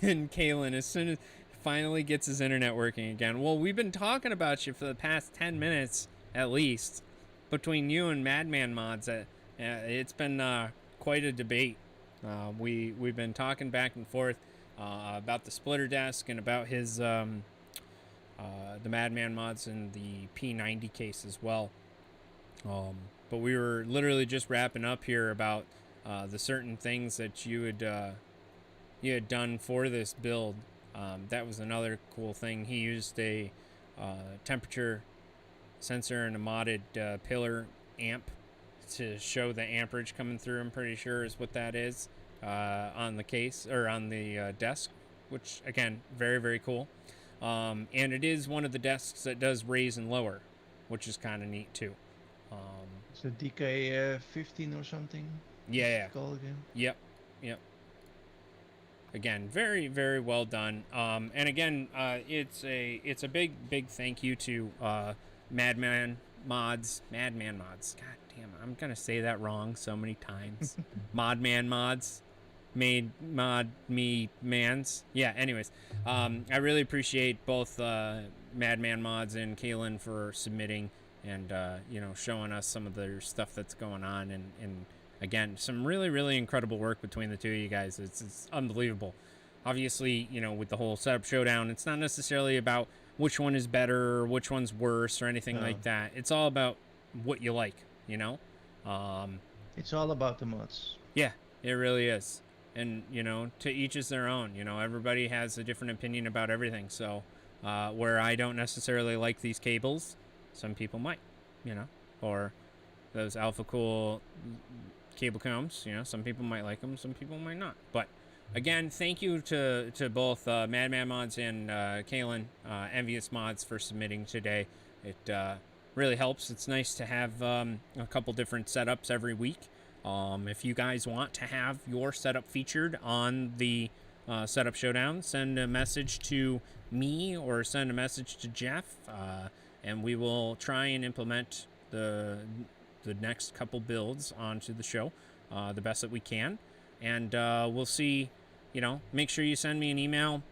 And Kalen, as soon as finally gets his internet working again. Well, we've been talking about you for the past 10 minutes at least, between you and ModMyMods. It's been quite a debate. We've been talking back and forth about the splitter desk and about his the ModMyMods and the P90 case as well. But we were literally just wrapping up here about the certain things that you had done for this build. That was another cool thing. He used a temperature sensor and a modded pillar amp to show the amperage coming through. I'm pretty sure is what that is on the case or on the desk, which again, very, very cool. And it is one of the desks that does raise and lower, which is kind of neat too. It's a DK15 or something. Yeah. Call again. Yep. Again, very, very well done. And again, it's a big thank you to ModMyMods. God damn it, I'm gonna say that wrong so many times. ModMyMods, made mod me mans. Yeah. Anyways, I really appreciate both ModMyMods and Kalen for submitting and showing us some of their stuff that's going on and again, some really, really incredible work between the two of you guys. It's unbelievable. Obviously, with the whole Setup Showdown, it's not necessarily about which one is better or which one's worse or anything like that. It's all about what you like, It's all about the mods. Yeah, it really is. And, you know, to each is their own. You know, everybody has a different opinion about everything. So, where I don't necessarily like these cables, some people might, you know, or those Alpha Cool cable combs, you know, some people might like them, some people might not. But again, thank you to both ModMyMods and Kalen, Envious Mods, for submitting today. It really helps. It's nice to have a couple different setups every week. If you guys want to have your setup featured on the Setup Showdown, send a message to me or send a message to Jeff, and we will try and implement the next couple builds onto the show the best that we can. And we'll see, you know, make sure you send me an email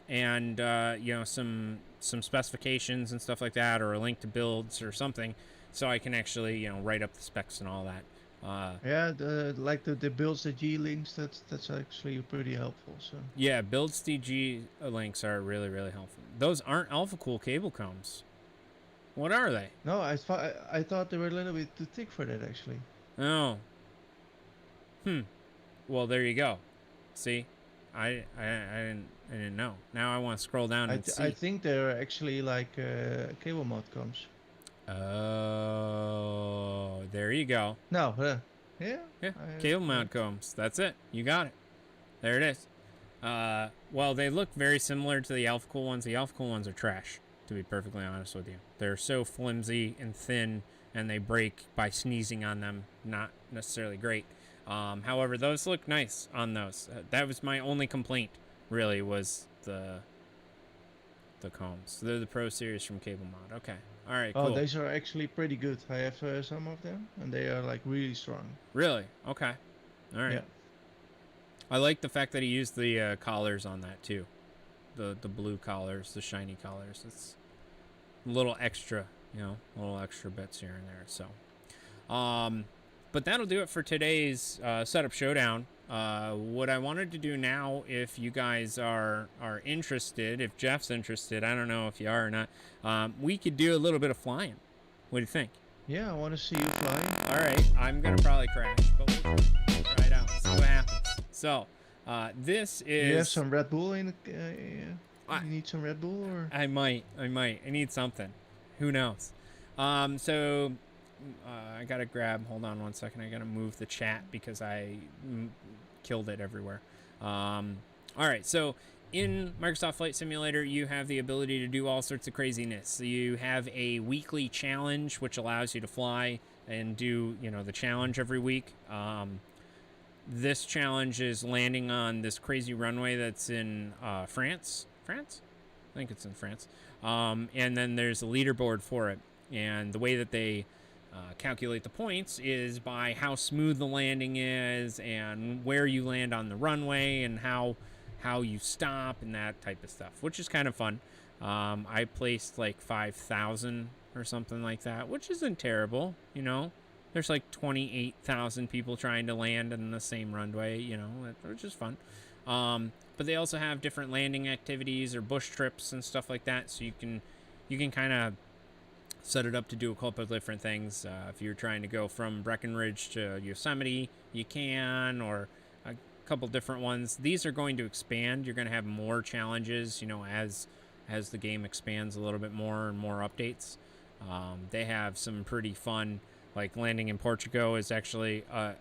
and, you know, some specifications and stuff like that, or a link to builds or something, so I can actually, you know, write up the specs and all that. Yeah, the builds, the G links, that's actually pretty helpful. So yeah, builds DG links are really, really helpful. Those aren't Alpha Cool cable combs. What are they? No, I thought they were a little bit too thick for that, actually. Oh. Well, there you go. See, I didn't know. Now I want to scroll down and see. I think they're actually like cable mod combs. Oh, there you go. No, yeah. Cable mount combs. That's it. You got it. There it is. Well, they look very similar to the Alpha Cool ones. The Alpha Cool ones are trash, to be perfectly honest with you. They're so flimsy and thin, and they break by sneezing on them. Not necessarily great. However, those look nice on those. That was my only complaint, really, was the combs. They're the Pro Series from Cable Mod. Okay. All right, cool. Oh, these are actually pretty good. I have some of them, and they are like really strong. Really? Okay. All right. Yeah. I like the fact that he used the collars on that too. The blue collars, the shiny collars. It's a little extra, you know, little extra bits here and there. So, but that'll do it for today's Setup Showdown. What I wanted to do now, if you guys are interested, if Jeff's interested, I don't know if you are or not, we could do a little bit of flying. What do you think? Yeah, I want to see you flying. All right, I'm gonna probably crash, but we'll try it out, see what happens. So, this is. You have some Red Bull in. You need some Red Bull, or? I might. I need something. Who knows? So. I gotta grab. Hold on one second. I gotta move the chat because I killed it everywhere. All right. So in Microsoft Flight Simulator, you have the ability to do all sorts of craziness. So you have a weekly challenge, which allows you to fly and do, you know, the challenge every week. This challenge is landing on this crazy runway that's in France. France? I think it's in France. And then there's a leaderboard for it. And the way that they calculate the points is by how smooth the landing is and where you land on the runway and how you stop and that type of stuff, which is kind of fun. I placed like 5,000 or something like that, which isn't terrible, you know. There's like 28,000 people trying to land in the same runway, you know, which is fun. But they also have different landing activities or bush trips and stuff like that, so you can kind of set it up to do a couple of different things. If you're trying to go from Breckenridge to Yosemite, you can, or a couple different ones. These are going to expand. You're going to have more challenges, you know, as the game expands a little bit more and more updates. They have some pretty fun, like landing in Portugal is actually a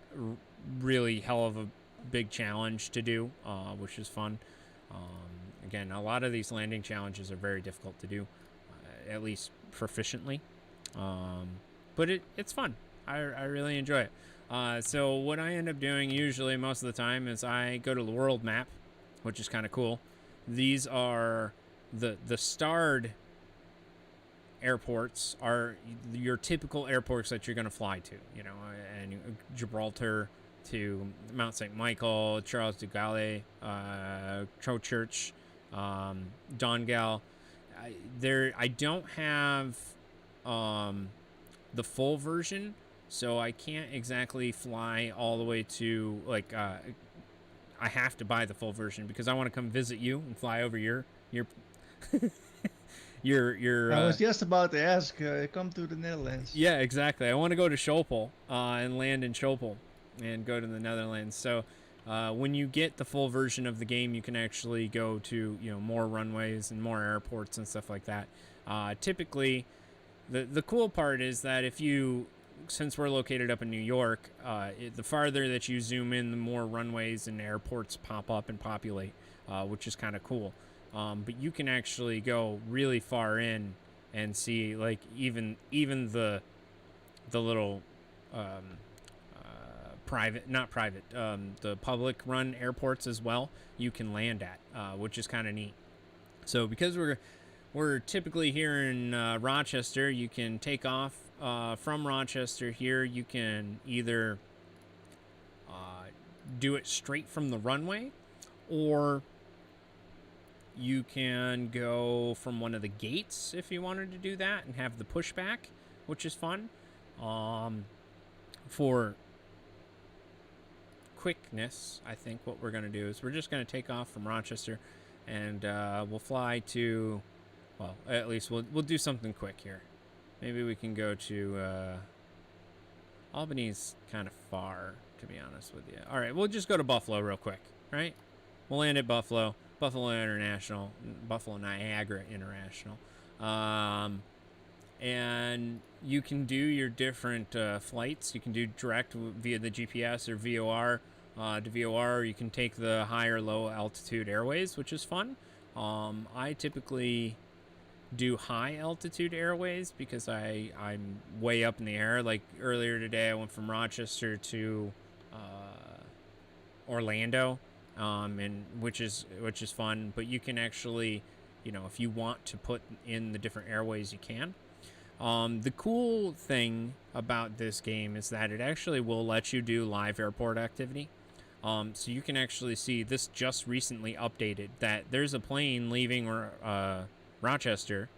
really hell of a big challenge to do, which is fun. Again, a lot of these landing challenges are very difficult to do, at least proficiently, but it's fun. I really enjoy it. So what I end up doing usually most of the time is I go to the world map, which is kind of cool. These are the starred airports are your typical airports that you're going to fly to, you know, and Gibraltar to Mount St. Michael, Charles de Gaulle, Trochurch, Dongal. I don't have the full version, so I can't exactly fly all the way to, like, I have to buy the full version because I want to come visit you and fly over your your I was just about to ask, come to the Netherlands. Yeah, exactly. I want to go to Schiphol and land in Schiphol and go to the Netherlands. So when you get the full version of the game, you can actually go to more runways and more airports and stuff like that. Typically, the cool part is that since we're located up in New York, the farther that you zoom in, the more runways and airports pop up and populate, which is kind of cool. But you can actually go really far in and see, like, even the little the public run airports as well, you can land at, which is kind of neat. So because we're typically here in Rochester, you can take off from Rochester here. You can either do it straight from the runway, or you can go from one of the gates if you wanted to do that and have the pushback, which is fun. For quickness, I think what we're going to do is we're just going to take off from Rochester, and we'll fly to, well, at least we'll do something quick here. Maybe we can go to Albany's kind of far, to be honest with you. All right, we'll just go to Buffalo real quick, right? We'll land at Buffalo International, Buffalo Niagara International. And you can do your different flights. You can do direct via the GPS or VOR to VOR. Or you can take the high or low altitude airways, which is fun. I typically do high altitude airways because I'm way up in the air. Like earlier today, I went from Rochester to Orlando, and which is fun. But you can actually, if you want to put in the different airways, you can. The cool thing about this game is that it actually will let you do live airport activity. So you can actually see this just recently updated that there's a plane leaving Rochester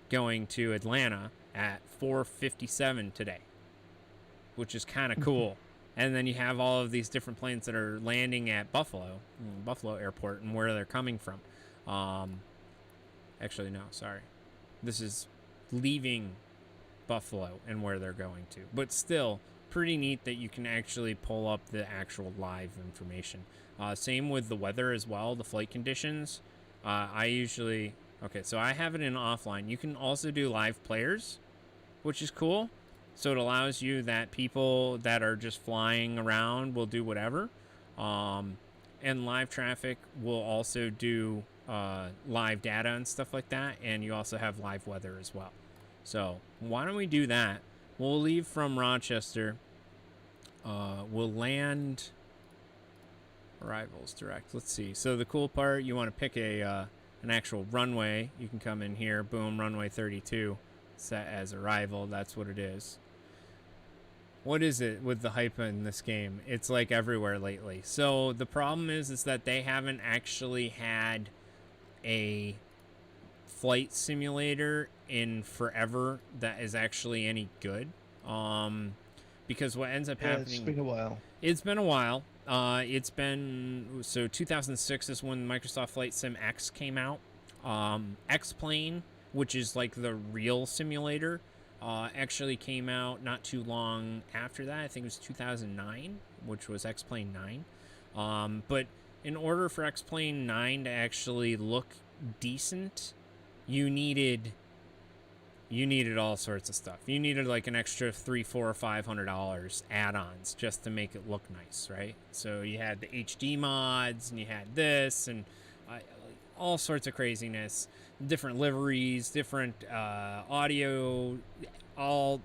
going to Atlanta at 4:57 today, which is kind of cool. And then you have all of these different planes that are landing at Buffalo Airport, and where they're coming from. Actually, no, sorry. This is leaving Buffalo and where they're going to. But still, pretty neat that you can actually pull up the actual live information. Same with the weather as well, the flight conditions. Okay, so I have it in offline. You can also do live players, which is cool. So it allows you that people that are just flying around will do whatever. And live traffic will also do live data and stuff like that. And you also have live weather as well. So why don't we do that? We'll leave from Rochester. We'll land arrivals direct. Let's see. So the cool part, you want to pick an actual runway. You can come in here. Boom, runway 32. Set as arrival. That's what it is. What is it with the hype in this game? It's like everywhere lately. So the problem is that they haven't actually had a flight simulator in forever that is actually any good. Because what ends up happening... It's been a while. It's been a while. So 2006 is when Microsoft Flight Sim X came out. X-Plane, which is like the real simulator, actually came out not too long after that. I think it was 2009, which was X-Plane 9. But in order for X-Plane 9 to actually look decent, you needed all sorts of stuff. You needed like an extra $300, $400, or $500 add-ons just to make it look nice, right? So you had the HD mods, and you had this, and all sorts of craziness, different liveries, different audio, all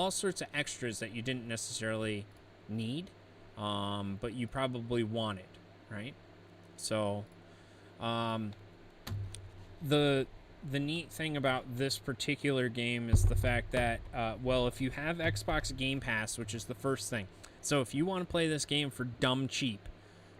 sorts of extras that you didn't necessarily need, but you probably wanted, right? So the neat thing about this particular game is the fact that, well, if you have Xbox Game Pass, which is the first thing. So if you want to play this game for dumb cheap,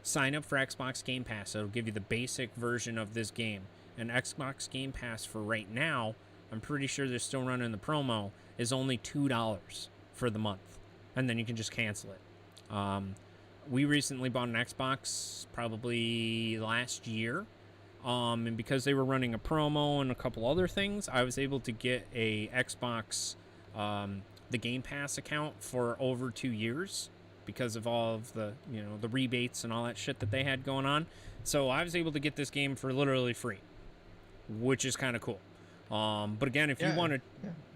sign up for Xbox Game Pass. It'll give you the basic version of this game. And Xbox Game Pass for right now, I'm pretty sure they're still running the promo, is only $2 for the month. And then you can just cancel it. We recently bought an Xbox probably last year. And because they were running a promo and a couple other things, I was able to get a Xbox, the Game Pass account for over 2 years because of all of the, the rebates and all that shit that they had going on. So I was able to get this game for literally free, which is kind of cool. But again, if you want to,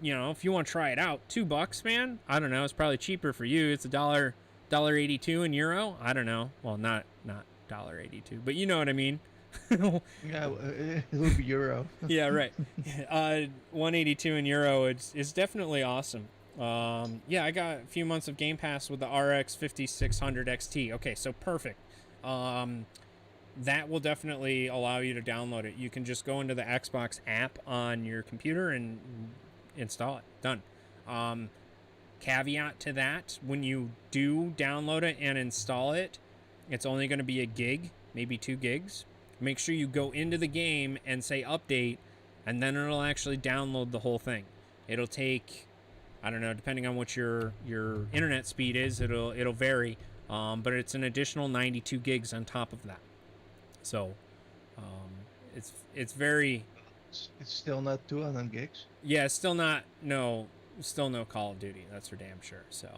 if you want to try it out, $2, man, I don't know. It's probably cheaper for you. It's $1.82 in euro. I don't know. Well, not $1.82, but you know what I mean. Yeah, it would be euro. Yeah, right. 182 in euro. It's definitely awesome. Yeah, I got a few months of Game Pass with the RX 5600 XT. Okay, so perfect. That will definitely allow you to download it. You can just go into the Xbox app on your computer and install it. Done. Caveat to that, when you do download it and install it, it's only going to be a gig, maybe 2 gigs. Make sure you go into the game and say update, and then it'll actually download the whole thing. It'll take, I don't know, depending on what your internet speed is, it'll vary, but it's an additional 92 gigs on top of that. So, it's very. It's still not 200 gigs. Yeah, still no Call of Duty. That's for damn sure. So,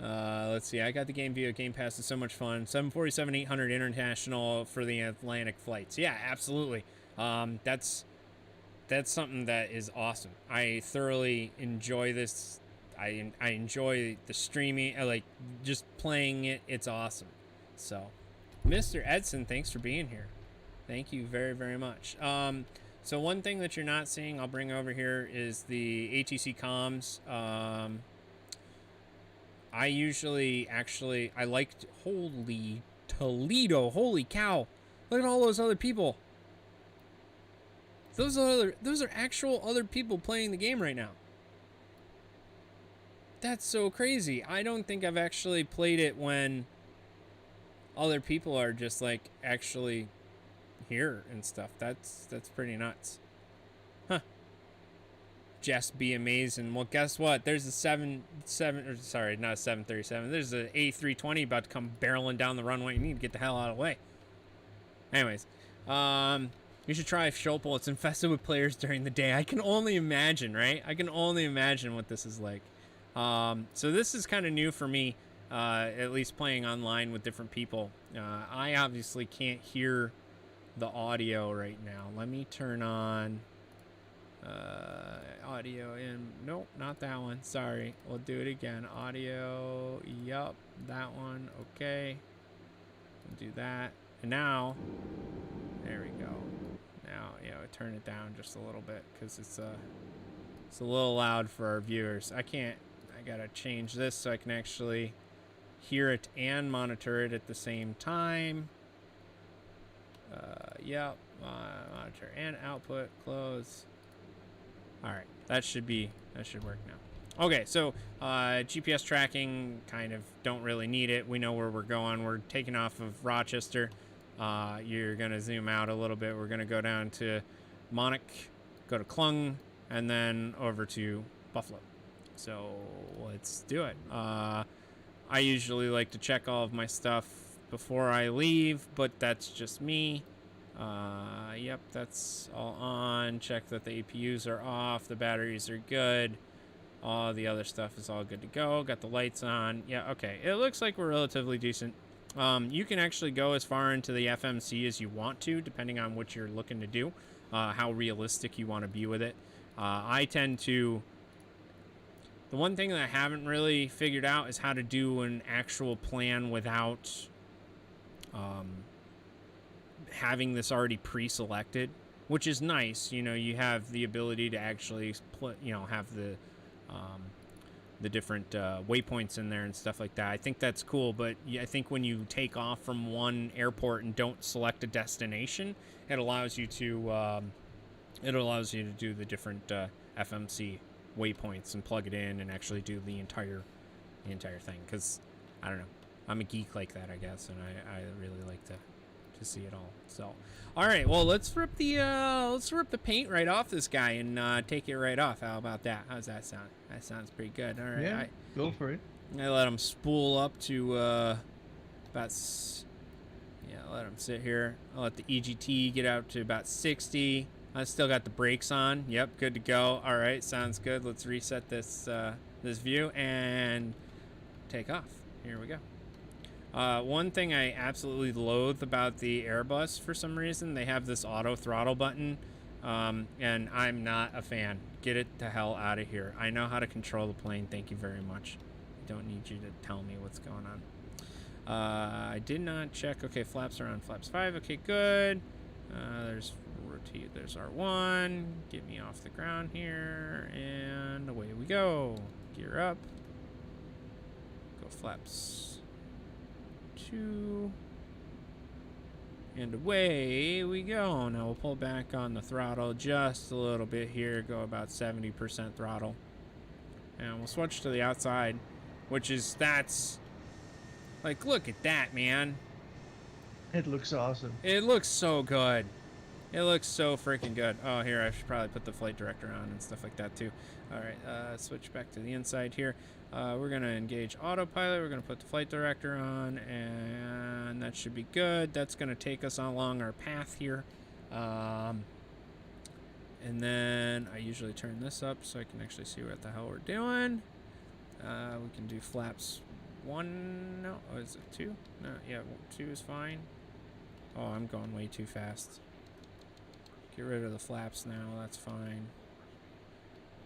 let's see. I got the game via Game Pass. It's so much fun. 747-800 international for the Atlantic flights. Yeah, absolutely. That's something that is awesome. I thoroughly enjoy this. I enjoy the streaming. I like just playing it. It's awesome. So. Mr. Edson, thanks for being here. Thank you very, very much. So one thing that you're not seeing, I'll bring over here, is the ATC comms. I usually, I liked, holy Toledo, holy cow. Look at all those other people. Those are actual other people playing the game right now. That's so crazy. I don't think I've actually played it when other people are just like actually here and stuff. That's pretty nuts. Huh. Just be amazing. Well, guess what? There's a 737. There's a A320 about to come barreling down the runway. You need to get the hell out of the way. Anyways, you should try Shopel. It's infested with players during the day. I can only imagine, right? I can only imagine what this is like. So this is kind of new for me. At least playing online with different people. I obviously can't hear the audio right now. Let me turn on audio in. Nope, not that one. Sorry. We'll do it again. Audio. Yup, that one. Okay. We'll do that. And now, there we go. Now, turn it down just a little bit because it's a little loud for our viewers. I gotta change this so I can actually hear it and monitor it at the same time. Monitor and output, close. Alright, that should work now. Okay, so GPS tracking, kind of don't really need it. We know where we're going. We're taking off of Rochester. You're gonna zoom out a little bit. We're gonna go down to Monarch, go to Klung, and then over to Buffalo. So let's do it. I usually like to check all of my stuff before I leave, but that's just me. Yep, that's all on. Check that the APUs are off, the batteries are good. All the other stuff is all good to go. Got the lights on. Yeah, okay. It looks like we're relatively decent. You can actually go as far into the FMC as you want to, depending on what you're looking to do, how realistic you want to be with it. I tend to... The one thing that I haven't really figured out is how to do an actual plan without having this already pre-selected, which is nice. You have the ability to actually have the different waypoints in there and stuff like that. I think that's cool, but I think when you take off from one airport and don't select a destination, it allows you to do the different FMC waypoints and plug it in and actually do the entire thing, because I don't know, I'm a geek like that, I guess, and I really like to see it all. So all right, well, let's rip the paint right off this guy and take it right off. How about that? How's that sound? That sounds pretty good. All right, yeah, go for it. I let him spool up to about Yeah, let them sit here. I'll let the EGT get out to about 60. I still got the brakes on. Yep, good to go. All right, sounds good. Let's reset this this view and take off. Here we go. One thing I absolutely loathe about the Airbus for some reason, they have this auto throttle button, and I'm not a fan. Get it the hell out of here. I know how to control the plane. Thank you very much. I don't need you to tell me what's going on. I did not check. Okay, flaps are on flaps 5. Okay, good. There's rotate. There's R1. Get me off the ground here, and away we go. Gear up. Go flaps 2. And away we go. Now we'll pull back on the throttle just a little bit here. Go about 70% throttle. And we'll switch to the outside, which is, that's... Like, look at that, man. It looks awesome. It looks so good. It looks so freaking good. Oh, here, I should probably put the flight director on and stuff like that, too. All right, switch back to the inside here. We're going to engage autopilot. We're going to put the flight director on, and that should be good. That's going to take us along our path here. And then I usually turn this up so I can actually see what the hell we're doing. We can do flaps 1. No, oh, is it 2? No, yeah, 2 is fine. Oh, I'm going way too fast. Get rid of the flaps now. That's fine.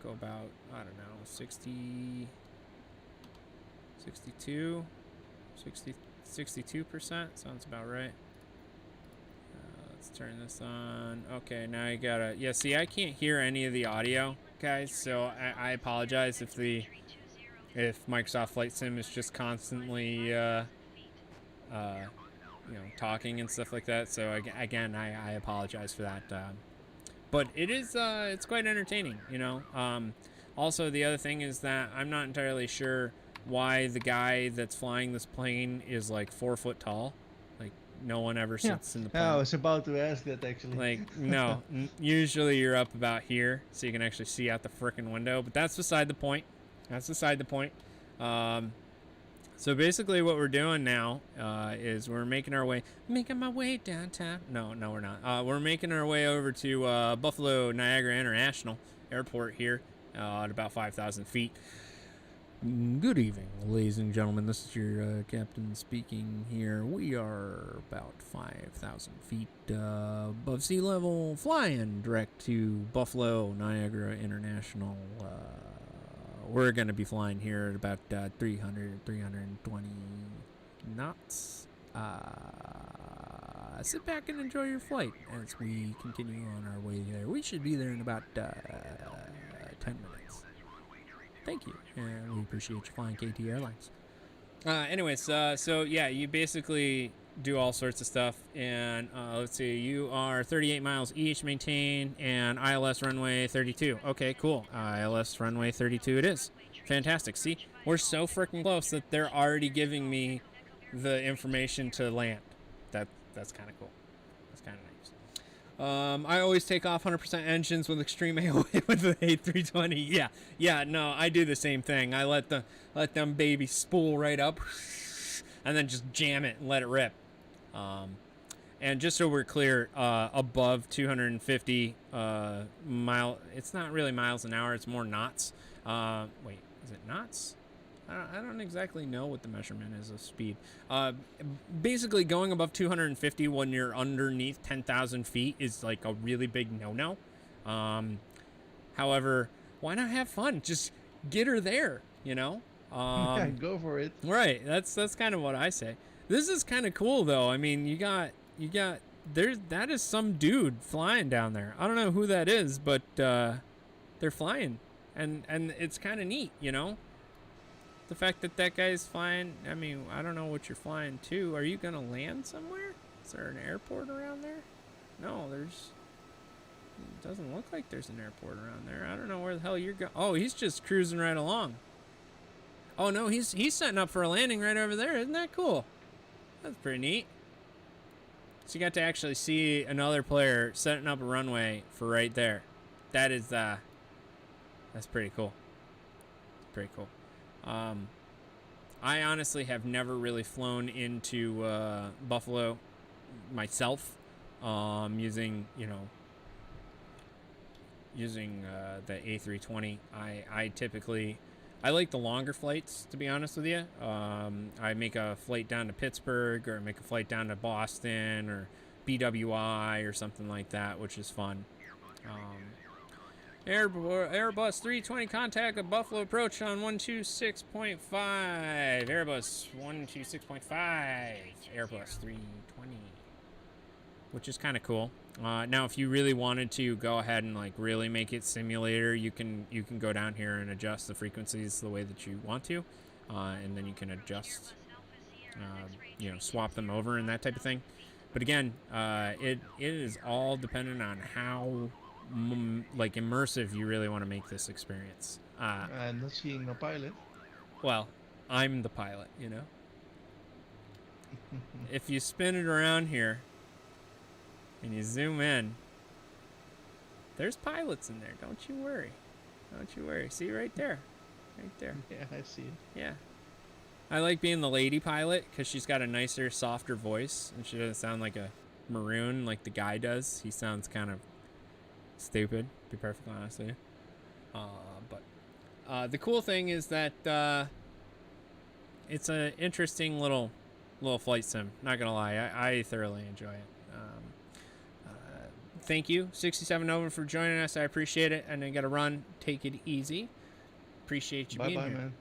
Go about, I don't know, 60, 62, 62%. Sounds about right. Let's turn this on. Okay, now you gotta, yeah, see, I can't hear any of the audio, guys, so I apologize if Microsoft Flight Sim is just constantly, you know, talking and stuff like that. So again, I apologize for that. But it is, it's quite entertaining, you know. Also, the other thing is that I'm not entirely sure why the guy that's flying this plane is like 4 foot tall. Like, no one ever sits in the plane. I was about to ask that, actually. Like, no. Usually you're up about here, so you can actually see out the frickin' window. But that's beside the point. That's beside the point. So basically what we're doing now is we're making my way downtown. No, we're not. We're making our way over to Buffalo Niagara International Airport here at about 5,000 feet. Good evening, ladies and gentlemen. This is your captain speaking here. We are about 5,000 feet above sea level, flying direct to Buffalo Niagara International. We're going to be flying here at about 320 knots. Sit back and enjoy your flight as we continue on our way there. We should be there in about 10 minutes. Thank you, and we appreciate you flying KT Airlines. Anyways, so yeah, you basically do all sorts of stuff, and let's see, you are 38 miles each, maintain, and ILS runway 32. Okay, cool. ILS runway 32 it is. Fantastic. See, we're so freaking close that they're already giving me the information to land. That's kind of cool. That's kind of nice. I always take off 100% engines with extreme AOA with the A320. Yeah, no, I do the same thing. I let them baby spool right up, and then just jam it and let it rip. And just so we're clear, above 250 mile, it's not really miles an hour, it's more knots. Wait, is it knots? I don't exactly know what the measurement is of speed. Basically, going above 250 when you're underneath 10,000 feet is like a really big no-no. However, why not have fun? Just get her there, you know? Yeah, go for it. Right, that's kind of what I say. This is kind of cool, though. I mean, you got that is some dude flying down there. I don't know who that is, but they're flying, and it's kind of neat, you know. The fact that guy's flying. I mean, I don't know what you're flying to. Are you gonna land somewhere? Is there an airport around there? No, it doesn't look like there's an airport around there. I don't know where the hell you're going. Oh, he's just cruising right along. Oh no, he's setting up for a landing right over there. Isn't that cool? That's pretty neat. So you got to actually see another player setting up a runway for right there. That is, that's pretty cool. It's pretty cool. I honestly have never really flown into Buffalo myself, using, you know, using the A320. I like the longer flights, to be honest with you. I make a flight down to Pittsburgh, or make a flight down to Boston, or BWI, or something like that, which is fun. Airbus 320 contact a Buffalo approach on 126.5. Airbus 126.5. Airbus 320. Which is kind of cool. Now, if you really wanted to go ahead and like really make it simulator, you can go down here and adjust the frequencies the way that you want to, and then you can adjust, you know, swap them over and that type of thing. But again, it is all dependent on how like immersive you really want to make this experience. I'm not seeing a pilot. Well, I'm the pilot, you know. If you spin it around here and you zoom in, there's pilots in there. Don't you worry. Don't you worry. See right there. Right there. Yeah, I see it. Yeah. I like being the lady pilot because she's got a nicer, softer voice, and she doesn't sound like a maroon like the guy does. He sounds kind of stupid, to be perfectly honest with you. But the cool thing is that it's an interesting little flight sim. Not gonna lie, I thoroughly enjoy it. Thank you, 67 Over, for joining us. I appreciate it. And I gotta run. Take it easy. Appreciate you being here. Man.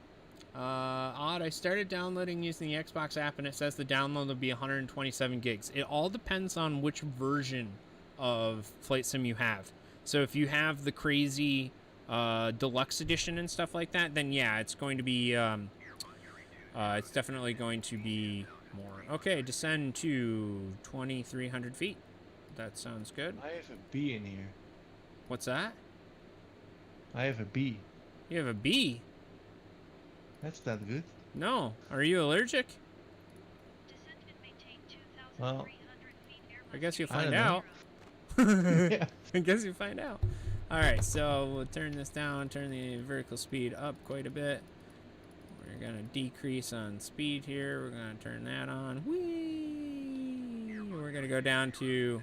Odd, I started downloading using the Xbox app, and it says the download will be 127 gigs. It all depends on which version of Flight Sim you have. So if you have the crazy deluxe edition and stuff like that, then yeah, it's going to be it's definitely going to be more. Okay, descend to 2,300 feet. That sounds good. I have a bee in here. What's that? I have a bee. You have a bee? That's not good. No. Are you allergic? Well, I guess you'll find out. Yeah. I guess you'll find out. Alright, so we'll turn this down, turn the vertical speed up quite a bit. We're going to decrease on speed here. We're going to turn that on. Whee! We're going to go down to,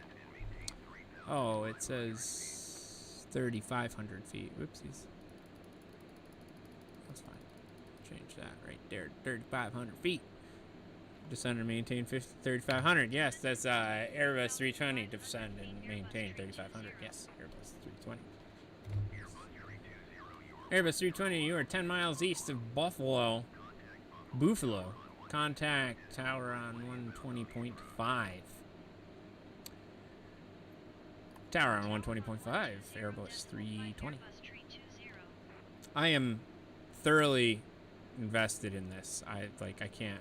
oh, it says 3,500 feet. Whoopsies. That's fine. Change that right there, 3,500 feet. Descend and maintain 3,500. Yes, that's Airbus 320. Descend and maintain 3,500. Yes, Airbus 320. Airbus 320, you are 10 miles east of Buffalo. Contact tower on 120.5. Tower on 120.5. Airbus 320. I am thoroughly invested in this. I can't.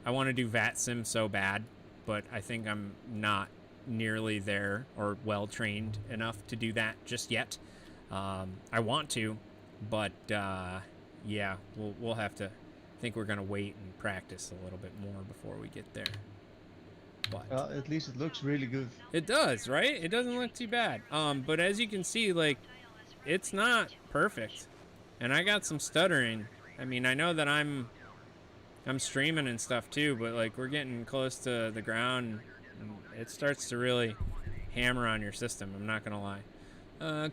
I want to do VATSIM so bad, but I think I'm not nearly there or well trained enough to do that just yet. I want to, but yeah, we'll have to. I think we're gonna wait and practice a little bit more before we get there. But well, at least it looks really good. It does, right? It doesn't look too bad. But as you can see, like, it's not perfect, and I got some stuttering. I mean, I know that I'm streaming and stuff too, but like we're getting close to the ground, and it starts to really hammer on your system. I'm not gonna lie.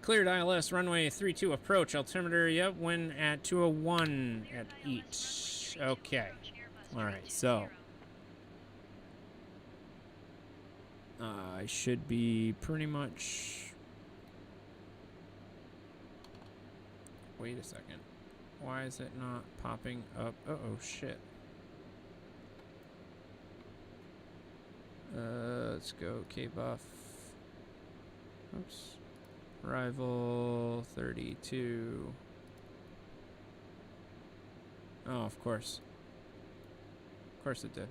Cleared ILS runway 32 approach altimeter. Yep, when at 201 at each. Okay. All right. So I should be pretty much. Wait a second. Why is it not popping up? Uh oh, shit. Let's go K-Buff. Oops. Arrival 32. Oh, of course. Of course it did.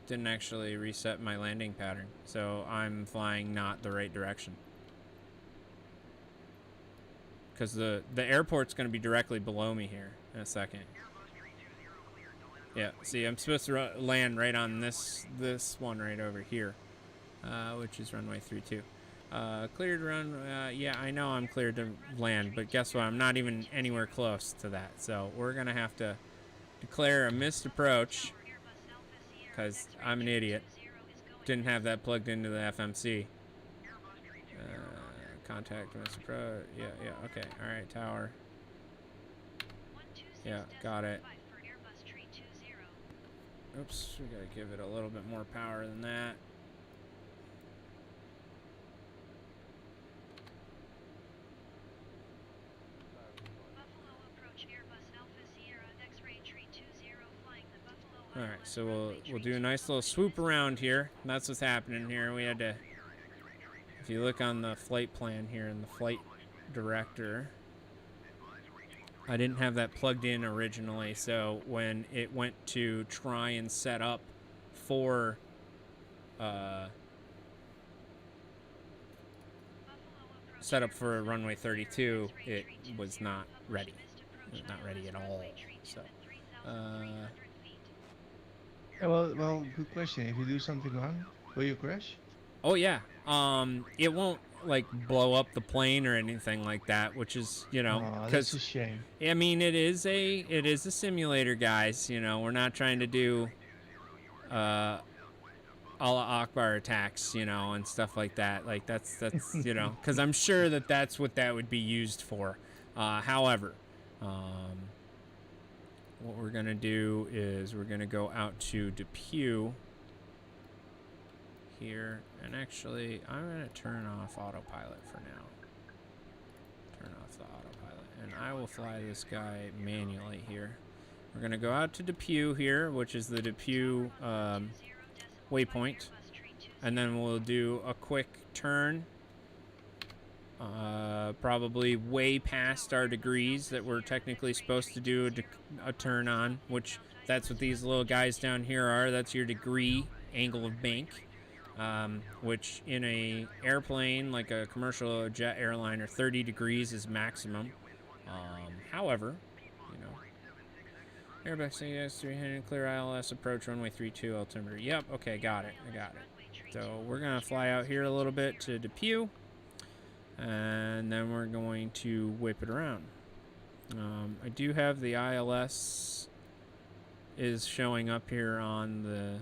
Didn't actually reset my landing pattern, so I'm flying not the right direction. Because the airport's going to be directly below me here in a second. Yeah, see, I'm supposed to land right on this one right over here, which is runway 32. Cleared run, yeah, I know I'm cleared to land, but guess what? I'm not even anywhere close to that. So we're going to have to declare a missed approach, because I'm an idiot. Didn't have that plugged into the FMC. Contact Mr. Pro. Yeah, okay. All right, tower. Yeah, got it. Oops, we gotta give it a little bit more power than that. All right, so we'll do a nice little swoop around here. That's what's happening here. We had to, if you look on the flight plan here in the flight director, I didn't have that plugged in originally, so when it went to try and set up for runway 32, it was not ready. It was not ready at all. So well, good question. If you do something wrong, will you crash? Oh yeah. It won't like blow up the plane or anything like that, which is, you know, that's a shame. I mean, it is a simulator, guys. You know, we're not trying to do Allah Akbar attacks, you know, and stuff like that. Like that's you know, because I'm sure that's what that would be used for. However, what we're gonna do is we're gonna go out to Depew here, and actually I'm gonna turn off autopilot for now. Turn off the autopilot, and I will fly this guy manually here. We're gonna go out to Depew here, which is the Depew waypoint, and then we'll do a quick turn, probably way past our degrees that we're technically supposed to do a turn on, which that's what these little guys down here are. That's your degree angle of bank, which in a airplane like a commercial jet airliner, 30 degrees is maximum. However, you know, airbag CS 300 clear ILS approach runway 32 altimeter. Yep, okay, got it. I got it. So we're gonna fly out here a little bit to Depew, and then we're going to whip it around. I do have the ILS is showing up here on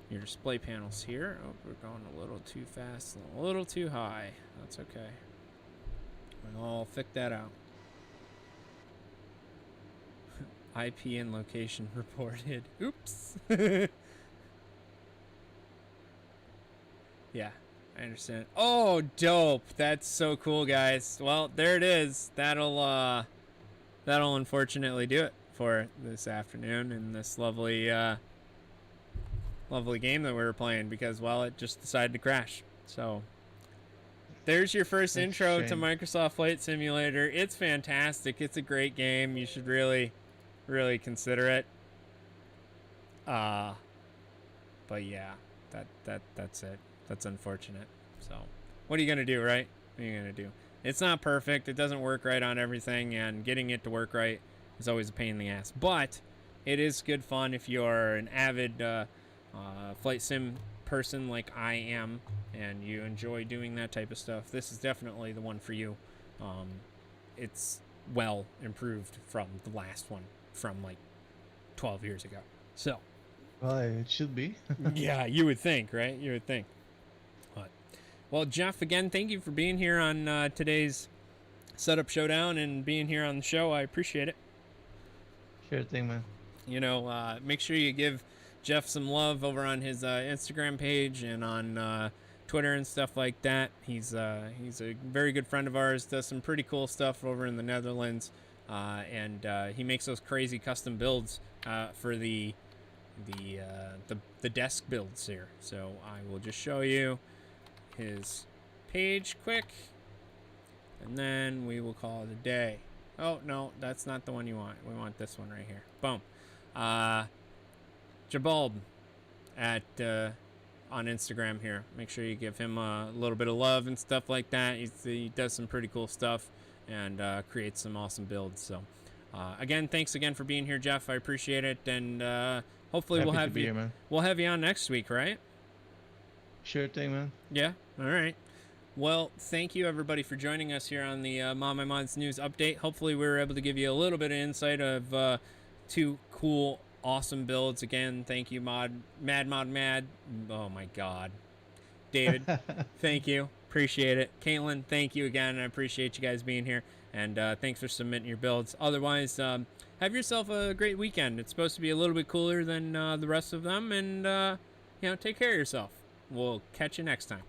your display panels here. Oh, we're going a little too fast, a little too high. That's okay. I'll fix that out. IP and location reported. Oops. Yeah, I understand. Oh, dope. That's so cool, guys. Well, there it is. That'll unfortunately do it for this afternoon in this lovely lovely game that we were playing, because, well, it just decided to crash. So there's your first intro to Microsoft Flight Simulator. It's fantastic. It's a great game. You should really consider it. But yeah, that's it. That's unfortunate. So what are you gonna do, right? What are you gonna do? It's not perfect. It doesn't work right on everything, and getting it to work right is always a pain in the ass. But it is good fun if you're an avid flight sim person like I am, and you enjoy doing that type of stuff. This is definitely the one for you. It's well improved from the last one from like 12 years ago. So, well, it should be. Yeah, you would think, right? You would think. But, well, Jeff, again, thank you for being here on today's Setup Showdown and being here on the show. I appreciate it. Sure thing, man. You know, make sure you give Jeff some love over on his Instagram page and on Twitter and stuff like that. He's a very good friend of ours. Does some pretty cool stuff over in the Netherlands, and he makes those crazy custom builds for the desk builds here. So I will just show you his page quick, and then we will call it a day. Oh no, that's not the one you want. We want this one right here. Boom. Jabulb at on Instagram here. Make sure you give him a little bit of love and stuff like that. He does some pretty cool stuff and creates some awesome builds. So again, thanks again for being here, Jeff. I appreciate it, and hopefully we'll have you on next week, right? Sure thing, man. Yeah. All right. Well, thank you everybody for joining us here on the ModMyMods news update. Hopefully we were able to give you a little bit of insight of 2 cool, awesome builds. Again, thank you, Mad. Oh my God. David, thank you. Appreciate it. Caitlin, thank you again. I appreciate you guys being here. And thanks for submitting your builds. Otherwise, have yourself a great weekend. It's supposed to be a little bit cooler than the rest of them. And, take care of yourself. We'll catch you next time.